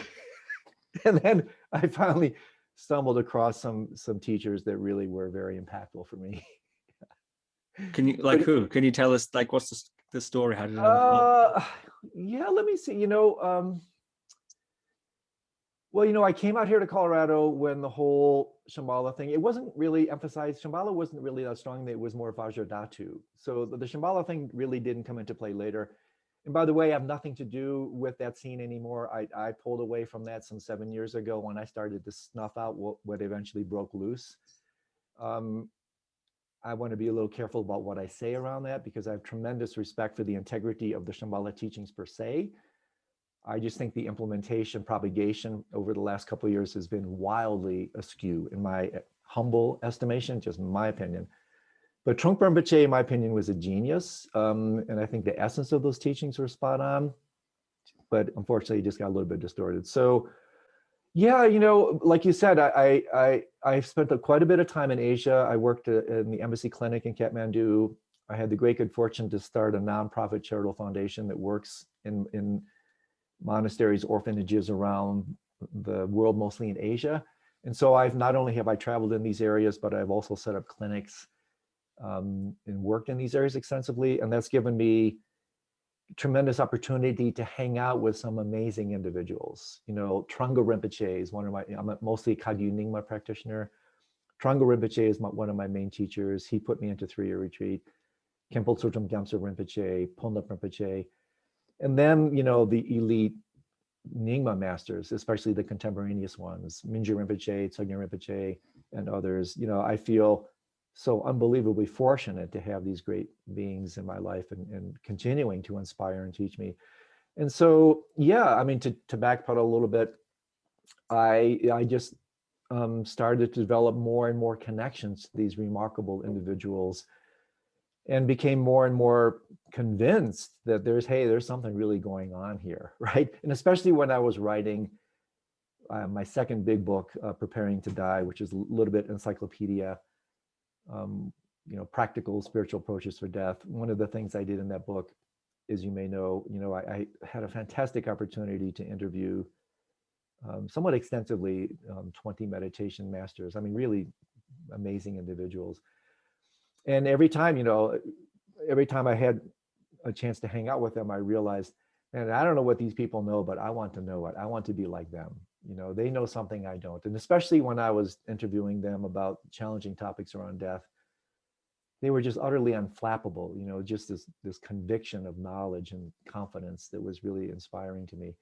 And then I finally stumbled across some teachers that really were very impactful for me. Can you, like, who? Can you tell us, like, what's the story? How did it unfold? Yeah, let me see. Well, I came out here to Colorado when the whole Shambhala thing, it wasn't really emphasized. Shambhala wasn't really that strong. It was more Vajradhatu. So the Shambhala thing really didn't come into play later. And by the way, I have nothing to do with that scene anymore. I pulled away from that some 7 years ago when I started to snuff out what eventually broke loose. I want to be a little careful about what I say around that, because I have tremendous respect for the integrity of the Shambhala teachings per se. I just think the implementation, propagation over the last couple of years has been wildly askew, in my humble estimation, just my opinion. But Trungpa Rinpoche, in my opinion, was a genius. And I think the essence of those teachings were spot on, but unfortunately it just got a little bit distorted. So yeah, like you said, I've spent quite a bit of time in Asia. I worked in the embassy clinic in Kathmandu. I had the great good fortune to start a nonprofit charitable foundation that works in monasteries, orphanages around the world, mostly in Asia. And so not only have I traveled in these areas, but I've also set up clinics and worked in these areas extensively. And that's given me tremendous opportunity to hang out with some amazing individuals. Trungpa Rinpoche is I'm mostly Kagyu Nyingma practitioner. Trungpa Rinpoche is one of my main teachers. He put me into 3-year retreat. Khenpo Tsotrong Gyamtso Rinpoche, Ponlop Rinpoche. And then, the elite Nyingma masters, especially the contemporaneous ones, Mingyur Rinpoche, Tsogyen Rinpoche, and others. I feel so unbelievably fortunate to have these great beings in my life and continuing to inspire and teach me. And so, yeah, I mean, to backpedal a little bit, I just started to develop more and more connections to these remarkable individuals, and became more and more convinced that there's something really going on here, right? And especially when I was writing my second big book, Preparing to Die, which is a little bit encyclopedia, practical spiritual approaches for death. One of the things I did in that book, as you may know, I had a fantastic opportunity to interview somewhat extensively 20 meditation masters. I mean, really amazing individuals. And every time I had a chance to hang out with them, I realized, man, I don't know what these people know, but I want to know it. I want to be like them. They know something I don't. And especially when I was interviewing them about challenging topics around death, they were just utterly unflappable, just this conviction of knowledge and confidence that was really inspiring to me.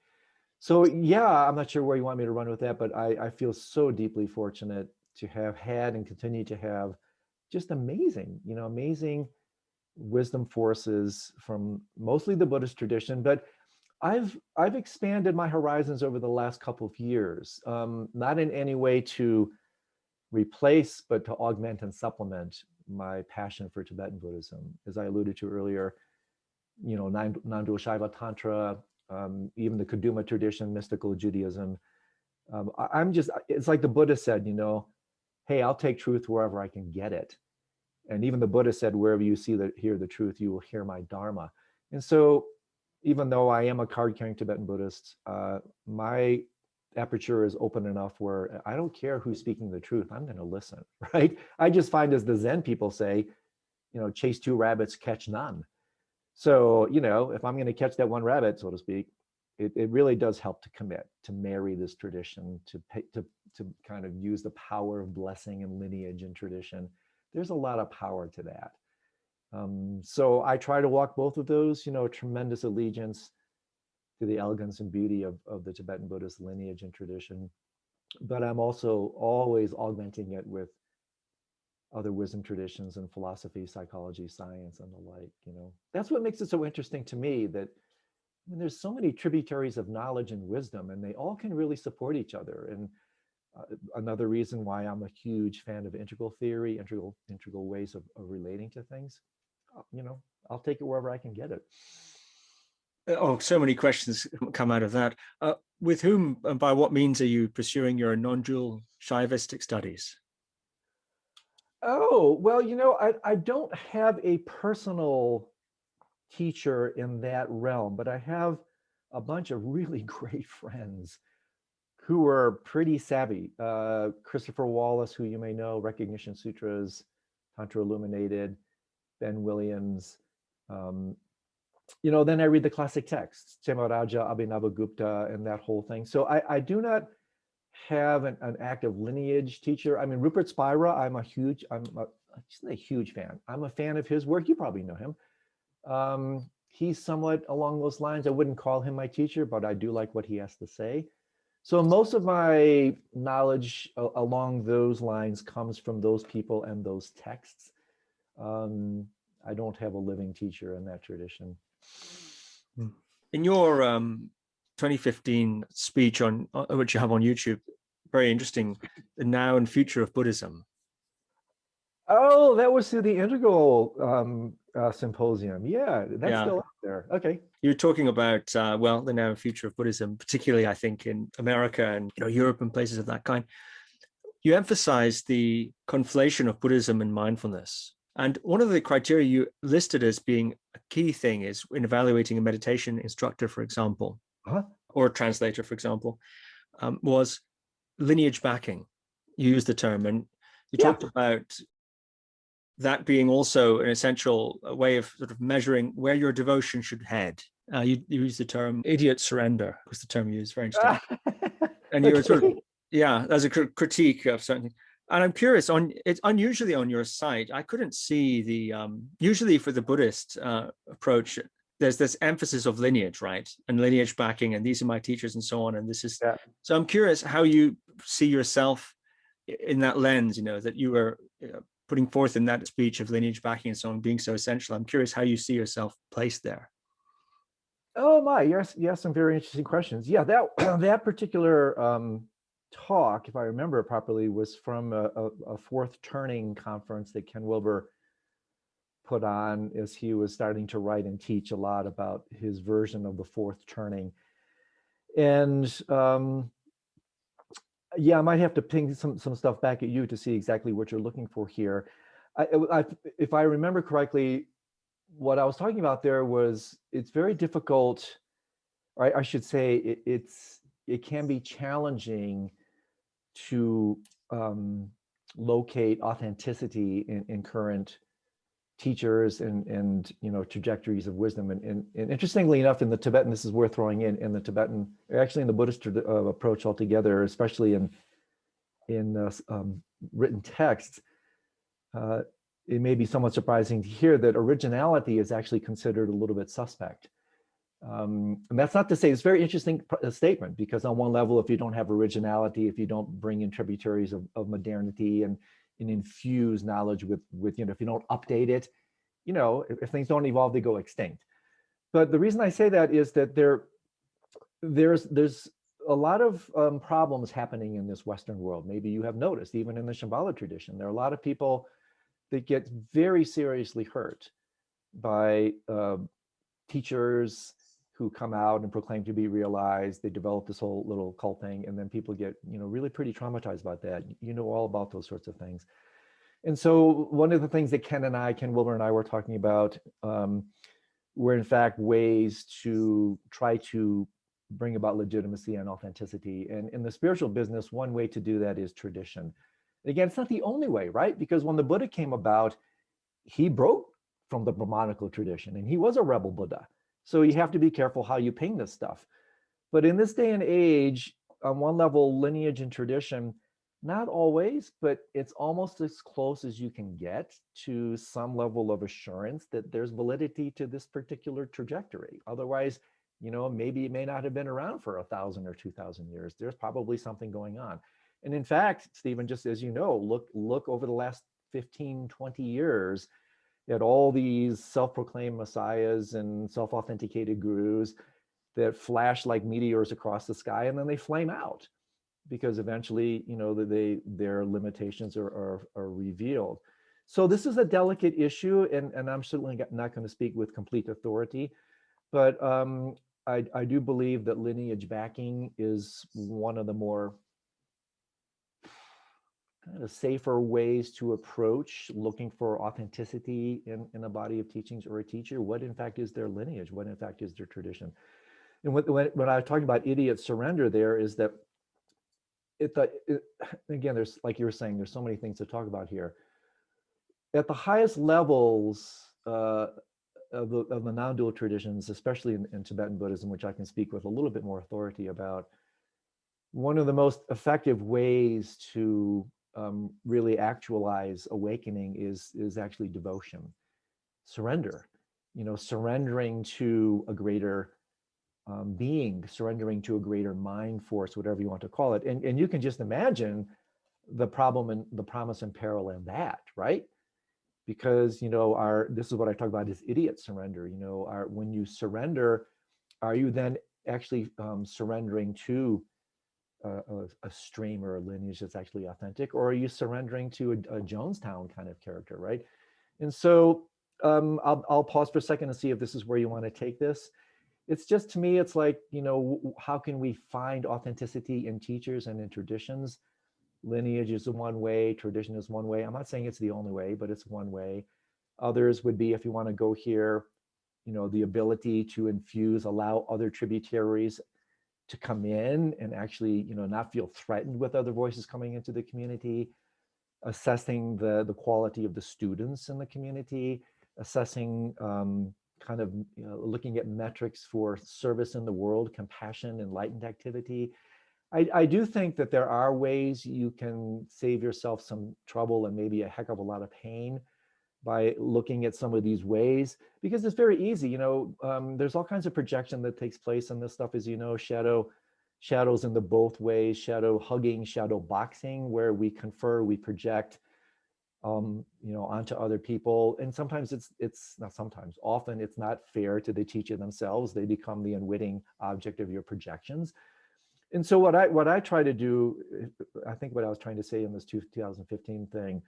So yeah, I'm not sure where you want me to run with that, but I feel so deeply fortunate to have had and continue to have just amazing wisdom forces from mostly the Buddhist tradition. But I've expanded my horizons over the last couple of years, not in any way to replace, but to augment and supplement my passion for Tibetan Buddhism. As I alluded to earlier, non-dual Shaiva Tantra, even the Kaduma tradition, mystical Judaism. It's like the Buddha said, hey, I'll take truth wherever I can get it. And even the Buddha said, wherever you hear the truth, you will hear my Dharma. And so even though I am a card-carrying Tibetan Buddhist, my aperture is open enough where I don't care who's speaking the truth. I'm going to listen, right? I just find, as the Zen people say, chase two rabbits, catch none. So, if I'm going to catch that one rabbit, so to speak, it really does help to commit, to marry this tradition, to kind of use the power of blessing and lineage and tradition. There's a lot of power to that. So I try to walk both of those, tremendous allegiance to the elegance and beauty of the Tibetan Buddhist lineage and tradition. But I'm also always augmenting it with other wisdom traditions and philosophy, psychology, science, and the like. That's what makes it so interesting to me, that there's so many tributaries of knowledge and wisdom, and they all can really support each other. And another reason why I'm a huge fan of integral theory, integral ways of relating to things. I'll take it wherever I can get it. Oh, so many questions come out of that. With whom and by what means are you pursuing your non-dual Shaivistic studies? Oh, well, I don't have a personal teacher in that realm, but I have a bunch of really great friends who are pretty savvy. Christopher Wallace, who you may know, Recognition Sutras, Tantra Illuminated, Ben Williams. Then I read the classic texts, Raja, Abhinavagupta, and that whole thing. So I do not have an active lineage teacher. I mean, Rupert Spira, I'm a huge fan. I'm a fan of his work. You probably know him. He's somewhat along those lines. I wouldn't call him my teacher, but I do like what he has to say. So most of my knowledge along those lines comes from those people and those texts. I don't have a living teacher in that tradition. In your 2015 speech on which you have on YouTube, very interesting, the now and future of Buddhism. Oh, that was through the Integral Symposium. Yeah, that's still up there. Okay. You're talking about, the now and future of Buddhism, particularly, I think, in America and Europe and places of that kind. You emphasize the conflation of Buddhism and mindfulness. And one of the criteria you listed as being a key thing is in evaluating a meditation instructor, for example, or a translator, for example, was lineage backing. You used the term, and you talked about that being also an essential way of sort of measuring where your devotion should head. You used the term idiot surrender, was the term you used, very interesting. And you were sort of, as a critique of something. And I'm curious, it's unusually on your site, I couldn't see the, usually for the Buddhist approach, there's this emphasis of lineage, right? And lineage backing, and these are my teachers and so on. And this is, so I'm curious how you see yourself in that lens, that you were putting forth in that speech of lineage backing and so on being so essential. I'm curious how you see yourself placed there. Oh my, you asked some very interesting questions. Yeah, that particular talk, if I remember it properly, was from a Fourth Turning conference that Ken Wilber put on as he was starting to write and teach a lot about his version of the Fourth Turning. And I might have to ping some stuff back at you to see exactly what you're looking for here. If I remember correctly, what I was talking about there was it's very difficult, or I should say it can be challenging to locate authenticity in current teachers and trajectories of wisdom. And interestingly enough, in the Tibetan, this is worth throwing in the Tibetan, actually in the Buddhist approach altogether, especially in written texts, it may be somewhat surprising to hear that originality is actually considered a little bit suspect. And that's not to say, it's a very interesting statement, because on one level, if you don't have originality, if you don't bring in tributaries of modernity and infuse knowledge with if you don't update it, if things don't evolve, they go extinct. But the reason I say that is that there's a lot of problems happening in this Western world. Maybe you have noticed, even in the Shambala tradition, there are a lot of people that get very seriously hurt by teachers who come out and proclaim to be realized. They develop this whole little cult thing, and then people get really pretty traumatized about that. All about those sorts of things. And so one of the things that Ken Wilber and I were talking about were in fact ways to try to bring about legitimacy and authenticity. And in the spiritual business, one way to do that is tradition. Again, it's not the only way, right? Because when the Buddha came about, he broke from the Brahmanical tradition and he was a rebel Buddha. So you have to be careful how you ping this stuff. But in this day and age, on one level, lineage and tradition, not always, but it's almost as close as you can get to some level of assurance that there's validity to this particular trajectory. Otherwise, maybe it may not have been around for 1,000 or 2,000 years. There's probably something going on. And in fact, Stephen, just as you know, look over the last 15, 20 years at all these self-proclaimed messiahs and self-authenticated gurus that flash like meteors across the sky, and then they flame out because eventually, their limitations are revealed. So this is a delicate issue, and I'm certainly not going to speak with complete authority, but I do believe that lineage backing is one of the more kind of safer ways to approach looking for authenticity in a body of teachings or a teacher. What in fact is their lineage? What in fact is their tradition? And when I was talking about idiot surrender, there is that again, there's, like you were saying, there's so many things to talk about here. At the highest levels of the non-dual traditions, especially in Tibetan Buddhism, which I can speak with a little bit more authority about, one of the most effective ways to really actualize awakening is actually devotion, surrender, surrendering to a greater being, surrendering to a greater mind force, whatever you want to call it. And you can just imagine the problem and the promise and peril in that, right? Because, this is what I talk about is idiot surrender. When you surrender, are you then actually surrendering to a stream or a lineage that's actually authentic, or are you surrendering to a Jonestown kind of character, right? And so I'll pause for a second and see if this is where you want to take this. It's just, to me, it's like, how can we find authenticity in teachers and in traditions? Lineage is one way, tradition is one way. I'm not saying it's the only way, but it's one way. Others would be, if you want to go here, the ability to allow other tributaries to come in and actually, not feel threatened with other voices coming into the community, assessing the quality of the students in the community, assessing kind of looking at metrics for service in the world, compassion, enlightened activity. I do think that there are ways you can save yourself some trouble and maybe a heck of a lot of pain by looking at some of these ways, because it's very easy. There's all kinds of projection that takes place in this stuff, as you know, shadows in the both ways, shadow hugging, shadow boxing, where we confer, we project onto other people. And sometimes often it's not fair to the teacher themselves. They become the unwitting object of your projections. And so what I try to do, I think what I was trying to say in this 2015 thing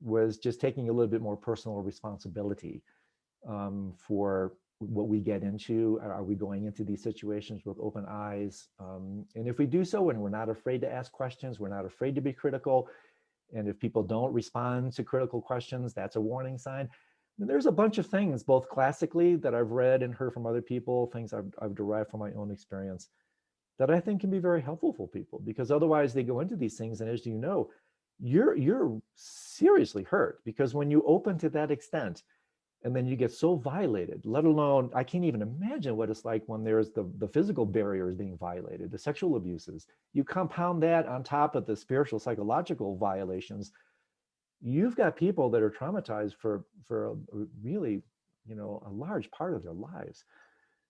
was just taking a little bit more personal responsibility for what we get into. Are we going into these situations with open eyes? And if we do so, and we're not afraid to ask questions, we're not afraid to be critical, and if people don't respond to critical questions, that's a warning sign. And there's a bunch of things, both classically that I've read and heard from other people, things I've derived from my own experience, that I think can be very helpful for people, because otherwise they go into these things, and as you know, you're seriously hurt, because when you open to that extent and then you get so violated, let alone, I can't even imagine what it's like when there's the physical barriers being violated, the sexual abuses. You compound that on top of the spiritual, psychological violations, you've got people that are traumatized for a really, a large part of their lives.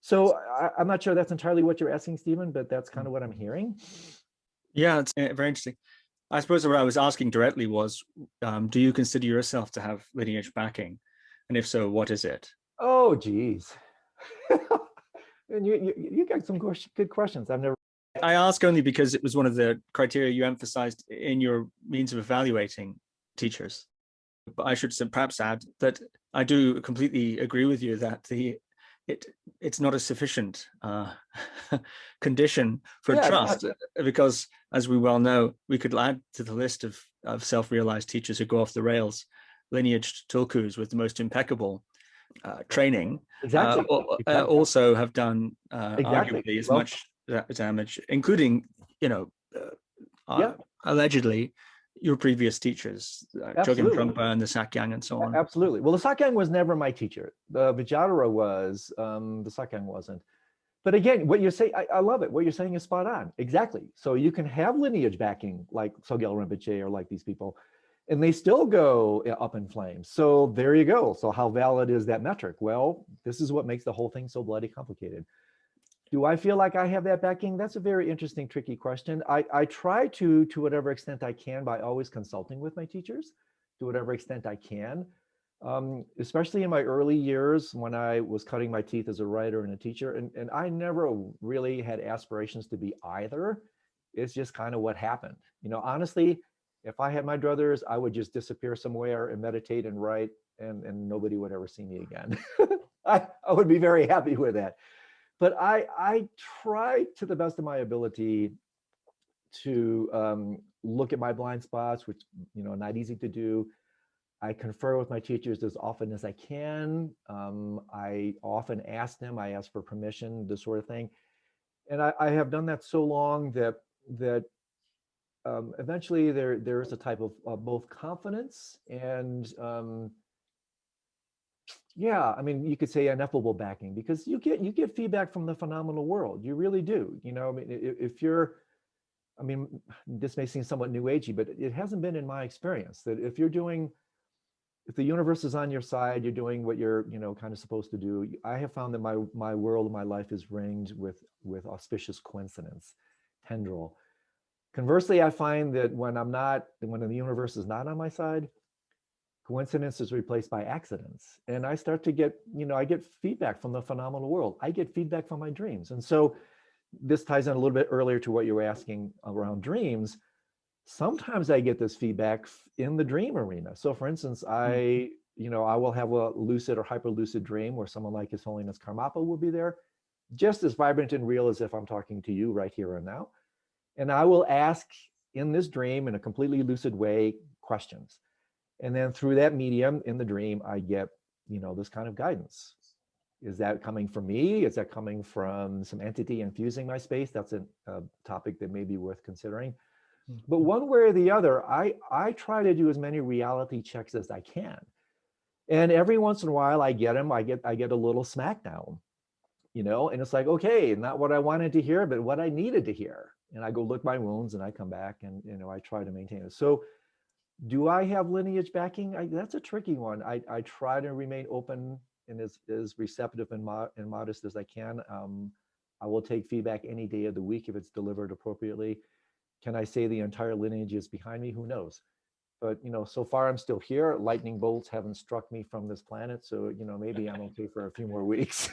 So I'm not sure that's entirely what you're asking, Stephen, but that's kind of what I'm hearing. Yeah, it's very interesting. I suppose what I was asking directly was, do you consider yourself to have lineage backing? And if so, what is it? Oh, geez. And you got some good questions. I ask only because it was one of the criteria you emphasized in your means of evaluating teachers. But I should perhaps add that I do completely agree with you that it's not a sufficient condition for trust, because as we well know, we could add to the list of self-realized teachers who go off the rails, lineaged tulkus with the most impeccable training, Exactly. Exactly. also have done Exactly. arguably as Well, much damage, including, yeah, allegedly your previous teachers, Chogyam absolutely. Trungpa and the Sakyang and so on. Absolutely. Well, the Sakyang was never my teacher. The Vijayadhara was, the Sakyang wasn't. But again, what you're saying, I love it. What you're saying is spot on. Exactly. So you can have lineage backing like Sogyal Rinpoche or like these people, and they still go up in flames. So there you go. So how valid is that metric? Well, this is what makes the whole thing so bloody complicated. Do I feel like I have that backing? That's a very interesting, tricky question. I try to whatever extent I can, by always consulting with my teachers, to whatever extent I can. Especially in my early years when I was cutting my teeth as a writer and a teacher, and I never really had aspirations to be either. It's just kind of what happened. Honestly, if I had my druthers, I would just disappear somewhere and meditate and write, and nobody would ever see me again. I would be very happy with that. But I try to the best of my ability to look at my blind spots, which not easy to do. I confer with my teachers as often as I can. I often ask them. I ask for permission, this sort of thing, and I have done that so long that eventually there is a type of both confidence and yeah, I mean, you could say ineffable backing, because you get feedback from the phenomenal world. You really do. I mean, if you're, I mean, this may seem somewhat new agey, but it hasn't been in my experience that if the universe is on your side, you're doing what you're, kind of supposed to do. I have found that my world, my life is ringed with auspicious coincidence, tendril. Conversely, I find that when the universe is not on my side, coincidence is replaced by accidents, and I start to get, I get feedback from the phenomenal world. I get feedback from my dreams, and so this ties in a little bit earlier to what you were asking around dreams. Sometimes I get this feedback in the dream arena. So for instance, I will have a lucid or hyperlucid dream where someone like His Holiness Karmapa will be there, just as vibrant and real as if I'm talking to you right here and now. And I will ask in this dream, in a completely lucid way, questions. And then through that medium in the dream, I get, this kind of guidance. Is that coming from me? Is that coming from some entity infusing my space? That's a topic that may be worth considering. But one way or the other, I try to do as many reality checks as I can. And every once in a while I get them, I get a little smackdown, and it's like, okay, not what I wanted to hear, but what I needed to hear. And I go look my wounds and I come back and, I try to maintain it. So do I have lineage backing? That's a tricky one. I try to remain open and as receptive and modest as I can. I will take feedback any day of the week if it's delivered appropriately. Can I say the entire lineage is behind me? Who knows? But so far I'm still here. Lightning bolts haven't struck me from this planet, so maybe I'm okay for a few more weeks.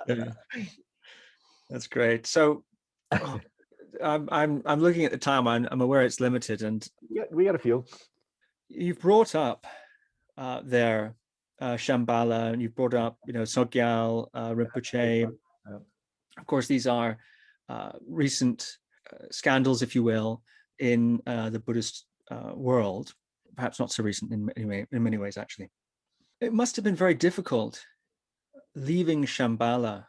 Yeah. That's great. So I'm looking at the time. I'm aware it's limited, and we got a few. You've brought up there Shambala, and you've brought up Sogyal Rinpoche. Of course, these are recent scandals, if you will, in the Buddhist world. Perhaps not so recent in many ways, actually. It must have been very difficult leaving Shambala.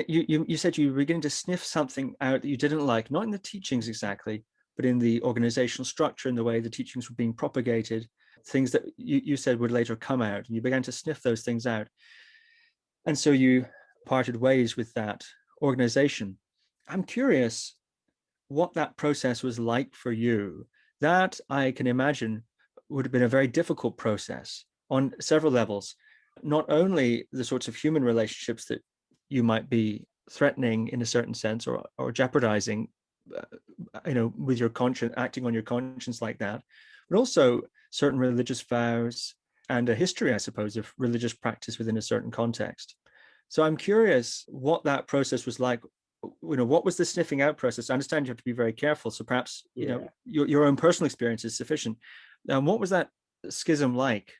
You said you were beginning to sniff something out that you didn't like, not in the teachings exactly, but in the organizational structure and the way the teachings were being propagated, things that you said would later come out, and you began to sniff those things out. And so you parted ways with that organization. I'm curious what that process was like for you. That, I can imagine, would have been a very difficult process on several levels. Not only the sorts of human relationships that you might be threatening in a certain sense, or jeopardizing, with your conscience, acting on your conscience like that, but also certain religious vows and a history, I suppose, of religious practice within a certain context. So I'm curious what that process was like. What was the sniffing out process? I understand you have to be very careful. So perhaps, your own personal experience is sufficient. What was that schism like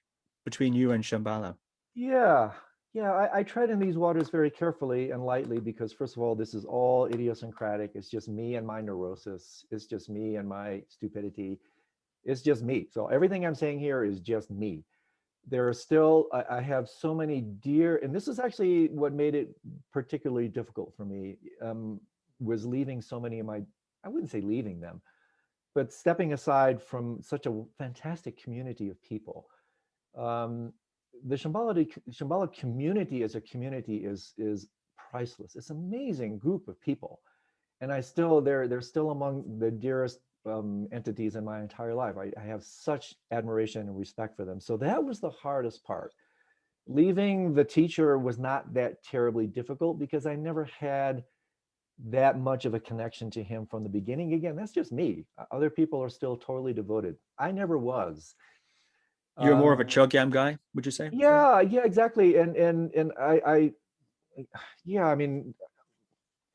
between you and Shambhala? Yeah. I tread in these waters very carefully and lightly because, first of all, this is all idiosyncratic. It's just me and my neurosis. It's just me and my stupidity. It's just me. So everything I'm saying here is just me. There are still, I have so many dear, and this is actually what made it particularly difficult for me, was leaving so many of my, I wouldn't say leaving them, but stepping aside from such a fantastic community of people. The Shambala community as a community is priceless. It's an amazing group of people. And they're still among the dearest entities in my entire life. I have such admiration and respect for them. So that was the hardest part. Leaving the teacher was not that terribly difficult because I never had that much of a connection to him from the beginning. Again, that's just me. Other people are still totally devoted. I never was. You're more of a Chogyam guy, would you say? Yeah, exactly. And yeah, I mean,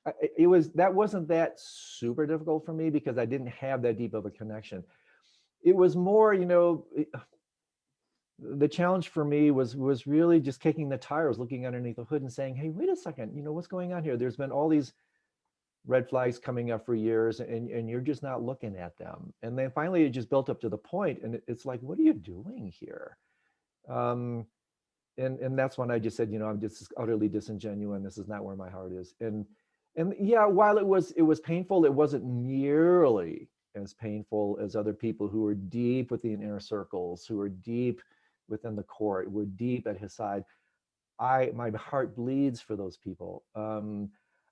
that wasn't that super difficult for me because I didn't have that deep of a connection. It was more, the challenge for me was really just kicking the tires, looking underneath the hood and saying, hey, wait a second, what's going on here? There's been all these red flags coming up for years and you're just not looking at them. And then finally it just built up to the point and it's like, what are you doing here? And that's when I just said, I'm just utterly disingenuous. This is not where my heart is. And yeah, while it was painful, it wasn't nearly as painful as other people who were deep within inner circles, who were deep within the court, were deep at his side. My heart bleeds for those people.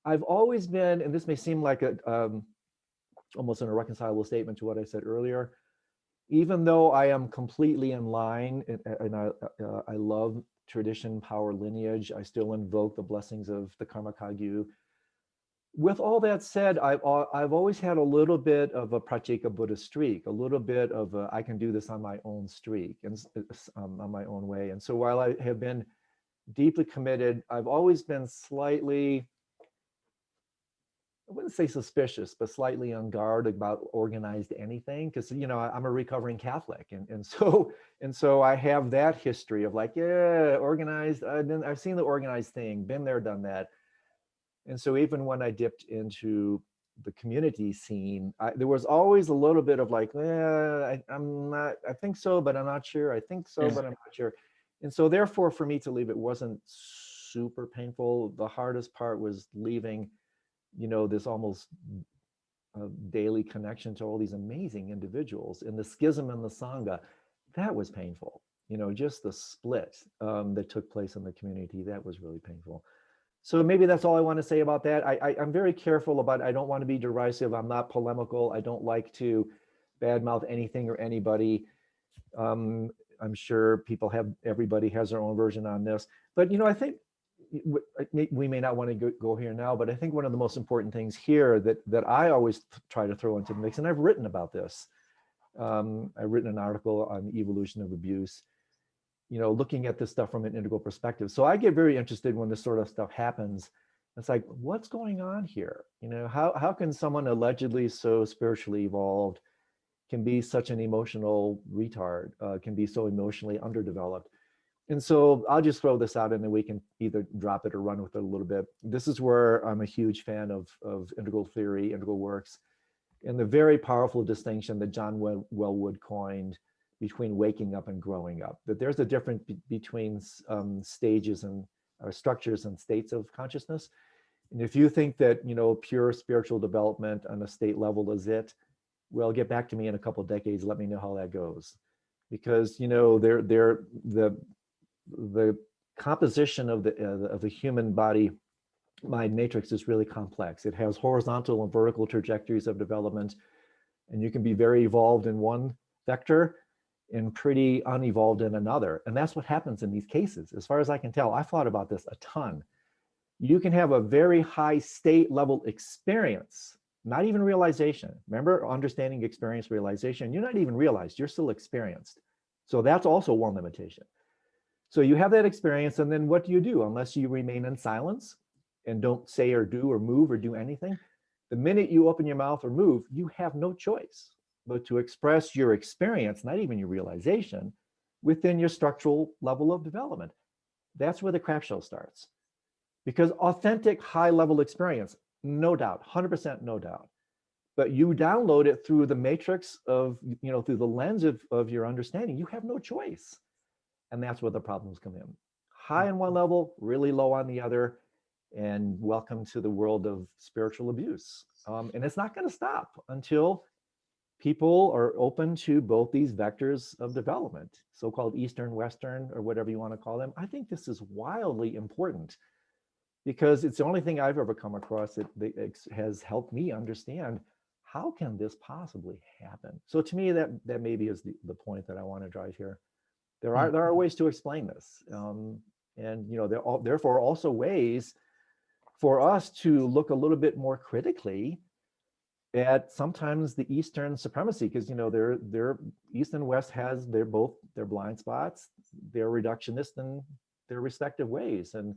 I've always been, and this may seem like almost an irreconcilable statement to what I said earlier, even though I am completely in line and I love tradition, power, lineage, I still invoke the blessings of the Karma Kagyu. With all that said, I've always had a little bit of a Pratyeka Buddhist streak, a little bit of a, I can do this on my own streak and on my own way. And so while I have been deeply committed, I've always been slightly, I wouldn't say suspicious, but slightly on guard about organized anything. Because, I'm a recovering Catholic. And so I have that history of like, yeah, organized. I've seen the organized thing, been there, done that. And so even when I dipped into the community scene, there was always a little bit of like, I'm not, I think so, but I'm not sure. I think so, but I'm not sure. And so therefore for me to leave, it wasn't super painful. The hardest part was leaving, this almost daily connection to all these amazing individuals. And the schism and the Sangha, that was painful. Just the split that took place in the community, that was really painful. So maybe that's all I want to say about that. I'm very careful about, I don't want to be derisive. I'm not polemical. I don't like to badmouth anything or anybody. I'm sure everybody has their own version on this. But, I think we may not want to go here now, but I think one of the most important things here that I always try to throw into the mix, and I've written about this. I've written an article on the evolution of abuse, looking at this stuff from an integral perspective. So I get very interested when this sort of stuff happens. It's like, what's going on here? How can someone allegedly so spiritually evolved can be such an emotional retard, can be so emotionally underdeveloped? And so I'll just throw this out and then we can either drop it or run with it a little bit. This is where I'm a huge fan of integral theory, integral works, and the very powerful distinction that John Wellwood coined between waking up and growing up, that there's a difference between stages and structures and states of consciousness. And if you think that, pure spiritual development on a state level is it, well, get back to me in a couple of decades, let me know how that goes. Because, the composition of the human body mind matrix is really complex. It has horizontal and vertical trajectories of development, and you can be very evolved in one vector and pretty unevolved in another. And that's what happens in these cases. As far as I can tell, I've thought about this a ton. You can have a very high state level experience, not even realization. Remember, understanding, experience, realization, you're not even realized, you're still experienced. So that's also one limitation. So you have that experience, and then what do you do? Unless you remain in silence and don't say or do or move or do anything, the minute you open your mouth or move, you have no choice but to express your experience, not even your realization, within your structural level of development. That's where the crap show starts. Because authentic high level experience, no doubt, 100% no doubt, but you download it through the matrix of, through the lens of your understanding. You have no choice. And that's where the problems come in. High on one level, really low on the other, and welcome to the world of spiritual abuse. And it's not going to stop until people are open to both these vectors of development, so-called Eastern, Western, or whatever you want to call them. I think this is wildly important because it's the only thing I've ever come across that has helped me understand how can this possibly happen. So to me, that maybe is the point that I want to drive here. There are ways to explain this, and therefore also ways for us to look a little bit more critically at sometimes the Eastern supremacy, because their East and West they're both their blind spots. They're reductionist in their respective ways, and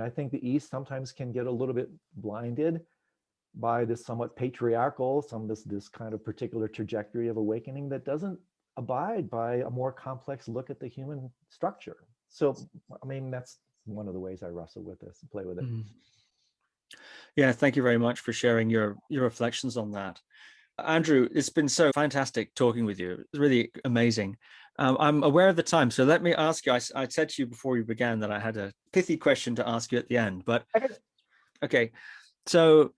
I think the East sometimes can get a little bit blinded by this somewhat patriarchal, this kind of particular trajectory of awakening that doesn't abide by a more complex look at the human structure. So, I mean, that's one of the ways I wrestle with this and play with it. Yeah, thank you very much for sharing your reflections on that. Andrew, it's been so fantastic talking with you. It's really amazing. I'm aware of the time, so let me ask you, I said to you before we began that I had a pithy question to ask you at the end, but okay. So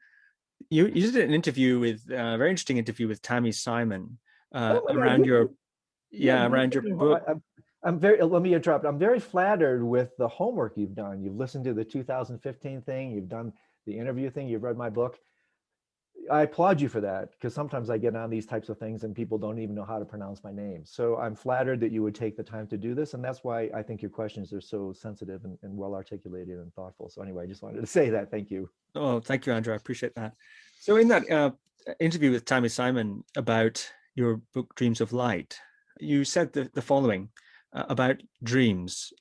you did an interview a very interesting interview with Tammy Simon around your book. Let me interrupt. I'm very flattered with the homework you've done. You've listened to the 2015 thing, you've done the interview thing, you've read my book. I applaud you for that, because sometimes I get on these types of things and people don't even know how to pronounce my name. So I'm flattered that you would take the time to do this. And that's why I think your questions are so sensitive and well articulated and thoughtful. So anyway, I just wanted to say that. Thank you. Oh, thank you, Andrew. I appreciate that. So in that interview with Tammy Simon about your book, Dreams of Light, you said the following about dreams,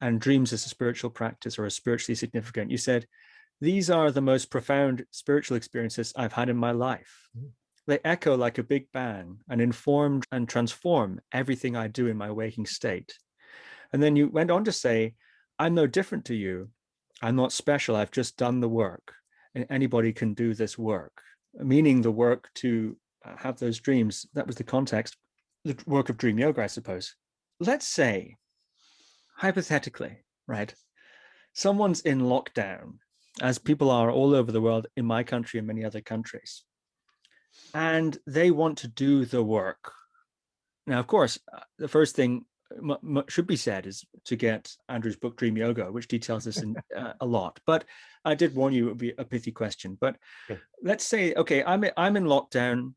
and dreams as a spiritual practice or as spiritually significant. You said, "These are the most profound spiritual experiences I've had in my life. They echo like a big bang and inform and transform everything I do in my waking state." And then you went on to say, "I'm no different to you. I'm not special. I've just done the work, and anybody can do this work," meaning the work to have those dreams. That was the context, the work of dream yoga, I suppose. Let's say, hypothetically, right, someone's in lockdown, as people are all over the world, in my country and many other countries, and they want to do the work. Now, of course, the first thing should be said is to get Andrew's book, Dream Yoga, which details this in a lot. But I did warn you it would be a pithy question. But let's say, okay, I'm in lockdown.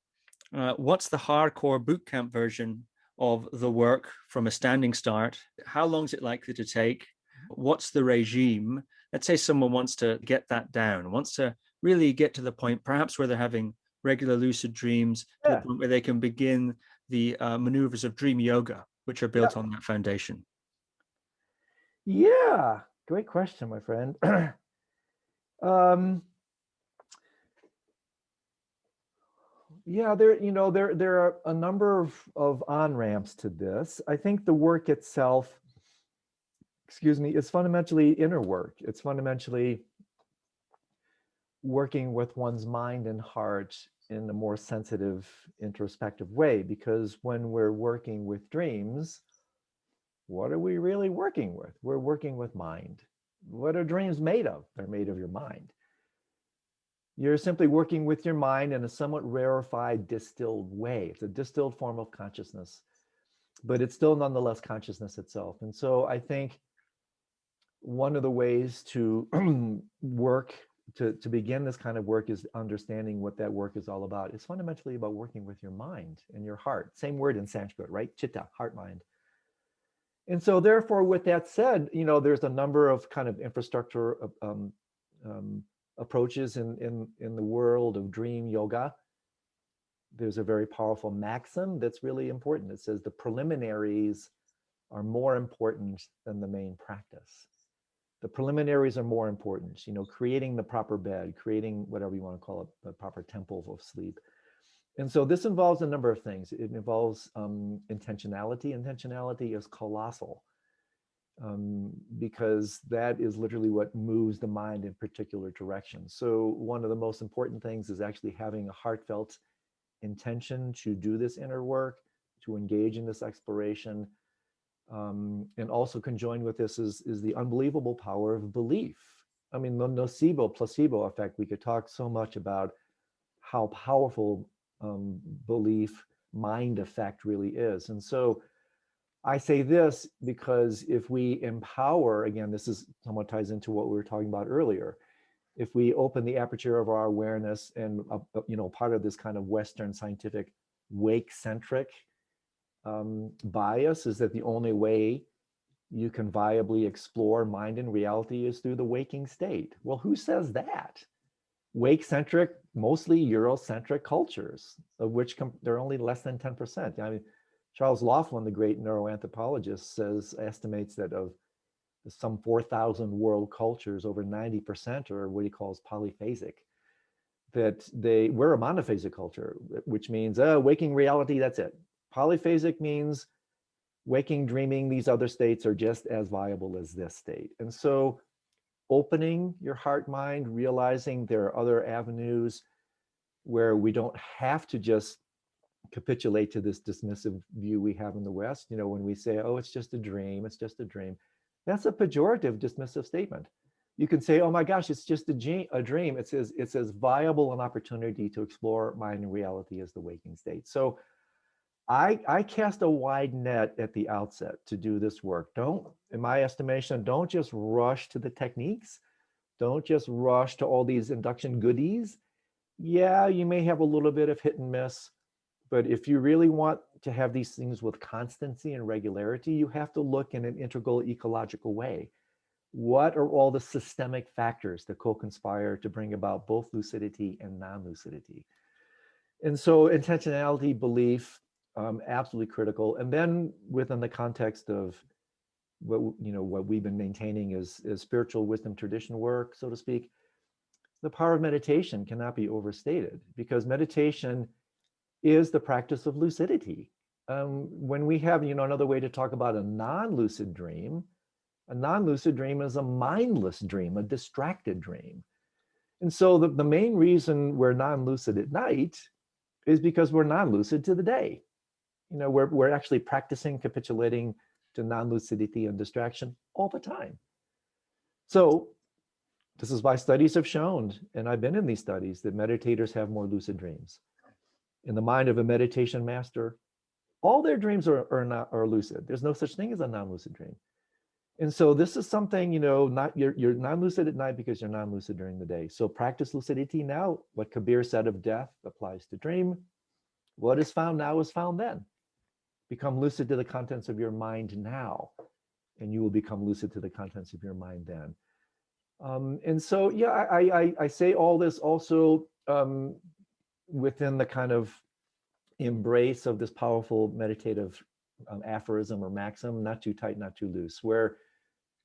What's the hardcore bootcamp version of the work from a standing start? How long is it likely to take? What's the regime? Let's say someone wants to get that down, wants to really get to the point, perhaps where they're having regular lucid dreams, to the point where they can begin the maneuvers of dream yoga, which are built on that foundation. Yeah, great question, my friend. Yeah, there are a number of on-ramps to this. I think the work itself, is fundamentally inner work. It's fundamentally working with one's mind and heart in a more sensitive, introspective way, because when we're working with dreams, what are we really working with? We're working with mind. What are dreams made of? They're made of your mind. You're simply working with your mind in a somewhat rarefied, distilled way. It's a distilled form of consciousness, but it's still nonetheless consciousness itself. And so I think one of the ways to work, to begin this kind of work, is understanding what that work is all about. It's fundamentally about working with your mind and your heart. Same word in Sanskrit, right? Chitta, heart, mind. And so therefore, with that said, there's a number of kind of infrastructure approaches in the world of dream yoga. There's a very powerful maxim that's really important. It says the preliminaries are more important than the main practice. The preliminaries are more important, creating the proper bed, creating whatever you want to call it, the proper temple of sleep. And so this involves a number of things. It involves intentionality. Intentionality is colossal. because that is literally what moves the mind in particular directions. So one of the most important things is actually having a heartfelt intention to do this inner work, to engage in this exploration. And also conjoined with this is the unbelievable power of belief. I mean, the nocebo, placebo effect, we could talk so much about how powerful belief mind effect really is. And so I say this because if we empower, again, this is somewhat ties into what we were talking about earlier. If we open the aperture of our awareness, and part of this kind of Western scientific wake-centric bias is that the only way you can viably explore mind and reality is through the waking state. Well, who says that? Wake-centric, mostly Eurocentric cultures, of which they're only less than 10%. I mean, Charles Laughlin, the great neuroanthropologist, estimates that of some 4,000 world cultures, over 90% are what he calls polyphasic. That we're a monophasic culture, which means waking reality, that's it. Polyphasic means waking, dreaming, these other states are just as viable as this state. And so opening your heart, mind, realizing there are other avenues where we don't have to just capitulate to this dismissive view we have in the West. When we say, oh, it's just a dream, it's just a dream. That's a pejorative, dismissive statement. You can say, oh my gosh, it's just a dream. It's as viable an opportunity to explore mind and reality as the waking state. So I cast a wide net at the outset to do this work. In my estimation, don't just rush to the techniques. Don't just rush to all these induction goodies. Yeah, you may have a little bit of hit and miss, but if you really want to have these things with constancy and regularity, you have to look in an integral ecological way. What are all the systemic factors that co-conspire to bring about both lucidity and non-lucidity? And so intentionality, belief, absolutely critical. And then within the context of what we've been maintaining is spiritual wisdom tradition work, so to speak, the power of meditation cannot be overstated, because meditation is the practice of lucidity. When we have, another way to talk about a non-lucid dream is a mindless dream, a distracted dream. And so the main reason we're non-lucid at night is because we're non-lucid to the day. We're actually practicing capitulating to non-lucidity and distraction all the time. So this is why studies have shown, and I've been in these studies, that meditators have more lucid dreams. In the mind of a meditation master, all their dreams are lucid. There's no such thing as a non-lucid dream. And so this is something, you're non-lucid at night because you're non-lucid during the day. So practice lucidity now. What Kabir said of death applies to dream. What is found now is found then. Become lucid to the contents of your mind now, and you will become lucid to the contents of your mind then. And so, yeah, I say all this also within the kind of embrace of this powerful meditative aphorism or maxim, not too tight, not too loose, where,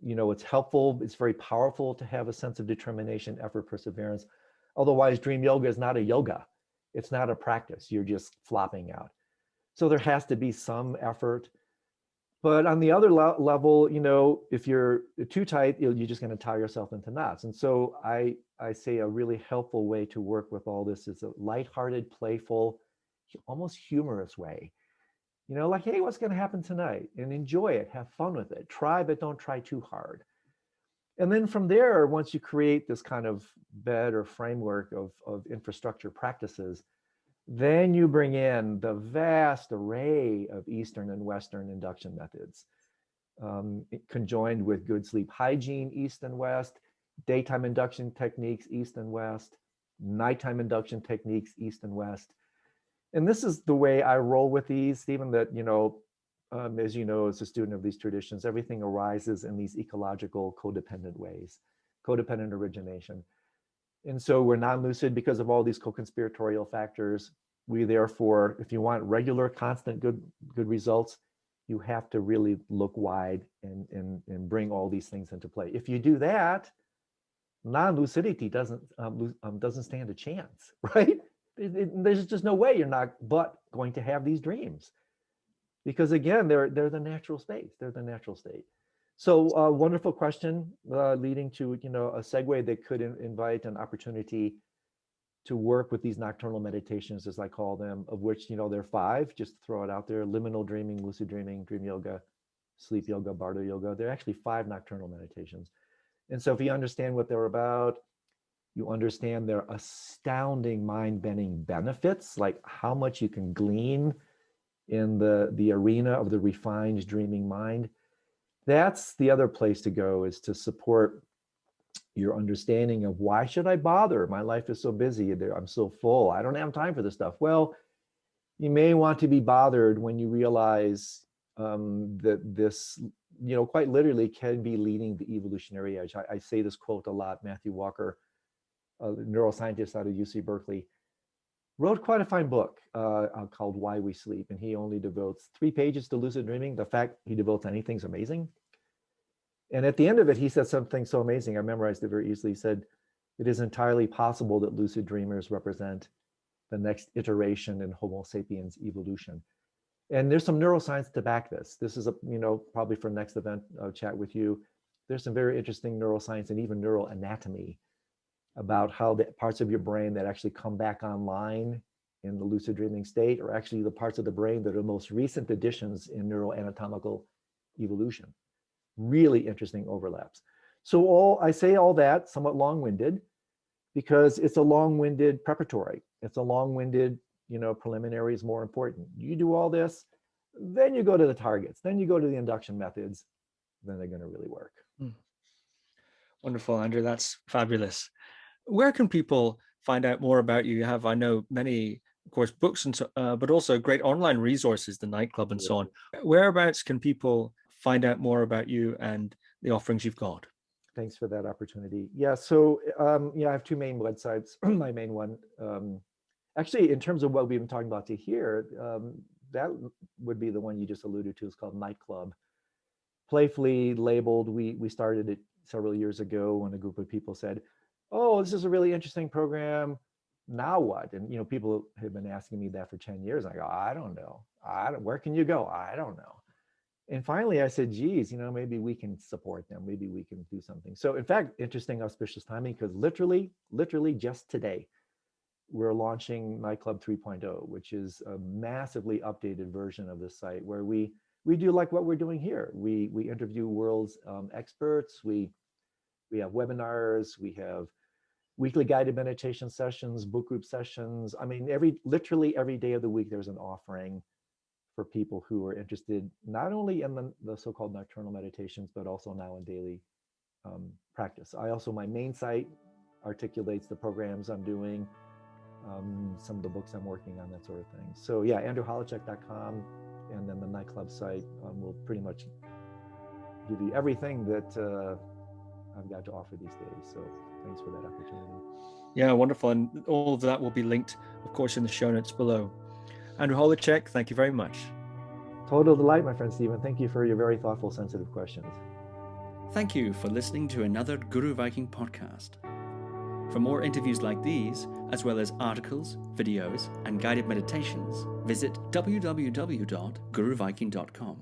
it's helpful, it's very powerful to have a sense of determination, effort, perseverance. Otherwise, dream yoga is not a yoga. It's not a practice. You're just flopping out. So there has to be some effort. But on the other level, if you're too tight, you're just going to tie yourself into knots. And so I say a really helpful way to work with all this is a lighthearted, playful, almost humorous way. Like, hey, what's going to happen tonight? And enjoy it, have fun with it. Try, but don't try too hard. And then from there, once you create this kind of bed or framework of infrastructure practices, then you bring in the vast array of Eastern and Western induction methods, conjoined with good sleep hygiene, East and West, daytime induction techniques, East and West, nighttime induction techniques, East and West. And this is the way I roll with these, Stephen, that, as you know, as a student of these traditions, everything arises in these ecological codependent ways, codependent origination. And so we're non-lucid because of all these co-conspiratorial factors. We therefore, if you want regular, constant, good results, you have to really look wide and bring all these things into play. If you do that, non-lucidity doesn't stand a chance, right? There's just no way you're not but going to have these dreams, because again, they're the natural space. They're the natural state. So wonderful question, leading to a segue that could invite an opportunity to work with these nocturnal meditations, as I call them, of which there are 5. Just to throw it out there: liminal dreaming, lucid dreaming, dream yoga, sleep yoga, bardo yoga. There are actually 5 nocturnal meditations. And so if you understand what they're about, you understand their astounding mind-bending benefits, like how much you can glean in the arena of the refined dreaming mind. That's the other place to go, is to support your understanding of why should I bother? My life is so busy. I'm so full. I don't have time for this stuff. Well, you may want to be bothered when you realize that this, quite literally can be leading the evolutionary edge. I say this quote a lot. Matthew Walker, a neuroscientist out of UC Berkeley, wrote quite a fine book called Why We Sleep. And he only devotes 3 pages to lucid dreaming. The fact he devotes anything is amazing. And at the end of it, he said something so amazing. I memorized it very easily. He said, it is entirely possible that lucid dreamers represent the next iteration in Homo sapiens evolution. And there's some neuroscience to back this. This is probably for next event chat with you. There's some very interesting neuroscience and even neuroanatomy about how the parts of your brain that actually come back online in the lucid dreaming state are actually the parts of the brain that are most recent additions in neuroanatomical evolution. Really interesting overlaps. So I say all that somewhat long-winded because it's a long-winded preparatory. It's a long-winded, preliminary is more important. You do all this, then you go to the targets, then you go to the induction methods, then they're going to really work. Wonderful, Andrew. That's fabulous. Where can people find out more about you? You have, I know, many, of course, books, and but also great online resources, the nightclub and so on. Whereabouts can people find out more about you and the offerings you've got? Thanks for that opportunity. Yeah, so I have 2 main websites. My main one, actually, in terms of what we've been talking about to here, that would be the one you just alluded to. It's called Nightclub. Playfully labeled. We started it several years ago when a group of people said, oh, this is a really interesting program. Now what? And people have been asking me that for 10 years. I go, I don't know. Where can you go? I don't know. And finally I said, geez, maybe we can support them. Maybe we can do something. So in fact, interesting, auspicious timing, because literally just today, we're launching Nightclub 3.0, which is a massively updated version of the site where we do like what we're doing here. We interview world's experts. We have webinars. We have weekly guided meditation sessions, book group sessions. I mean, literally every day of the week, there's an offering for people who are interested not only in the so-called nocturnal meditations, but also now in daily practice. My main site articulates the programs I'm doing, some of the books I'm working on, that sort of thing. So yeah, andrewholecek.com, and then the nightclub site will pretty much give you everything that I've got to offer these days. So thanks for that opportunity. Yeah, wonderful. And all of that will be linked, of course, in the show notes below. Andrew Holecek, thank you very much. Total delight, my friend Stephen. Thank you for your very thoughtful, sensitive questions. Thank you for listening to another Guru Viking podcast. For more interviews like these, as well as articles, videos, and guided meditations, visit www.guruviking.com.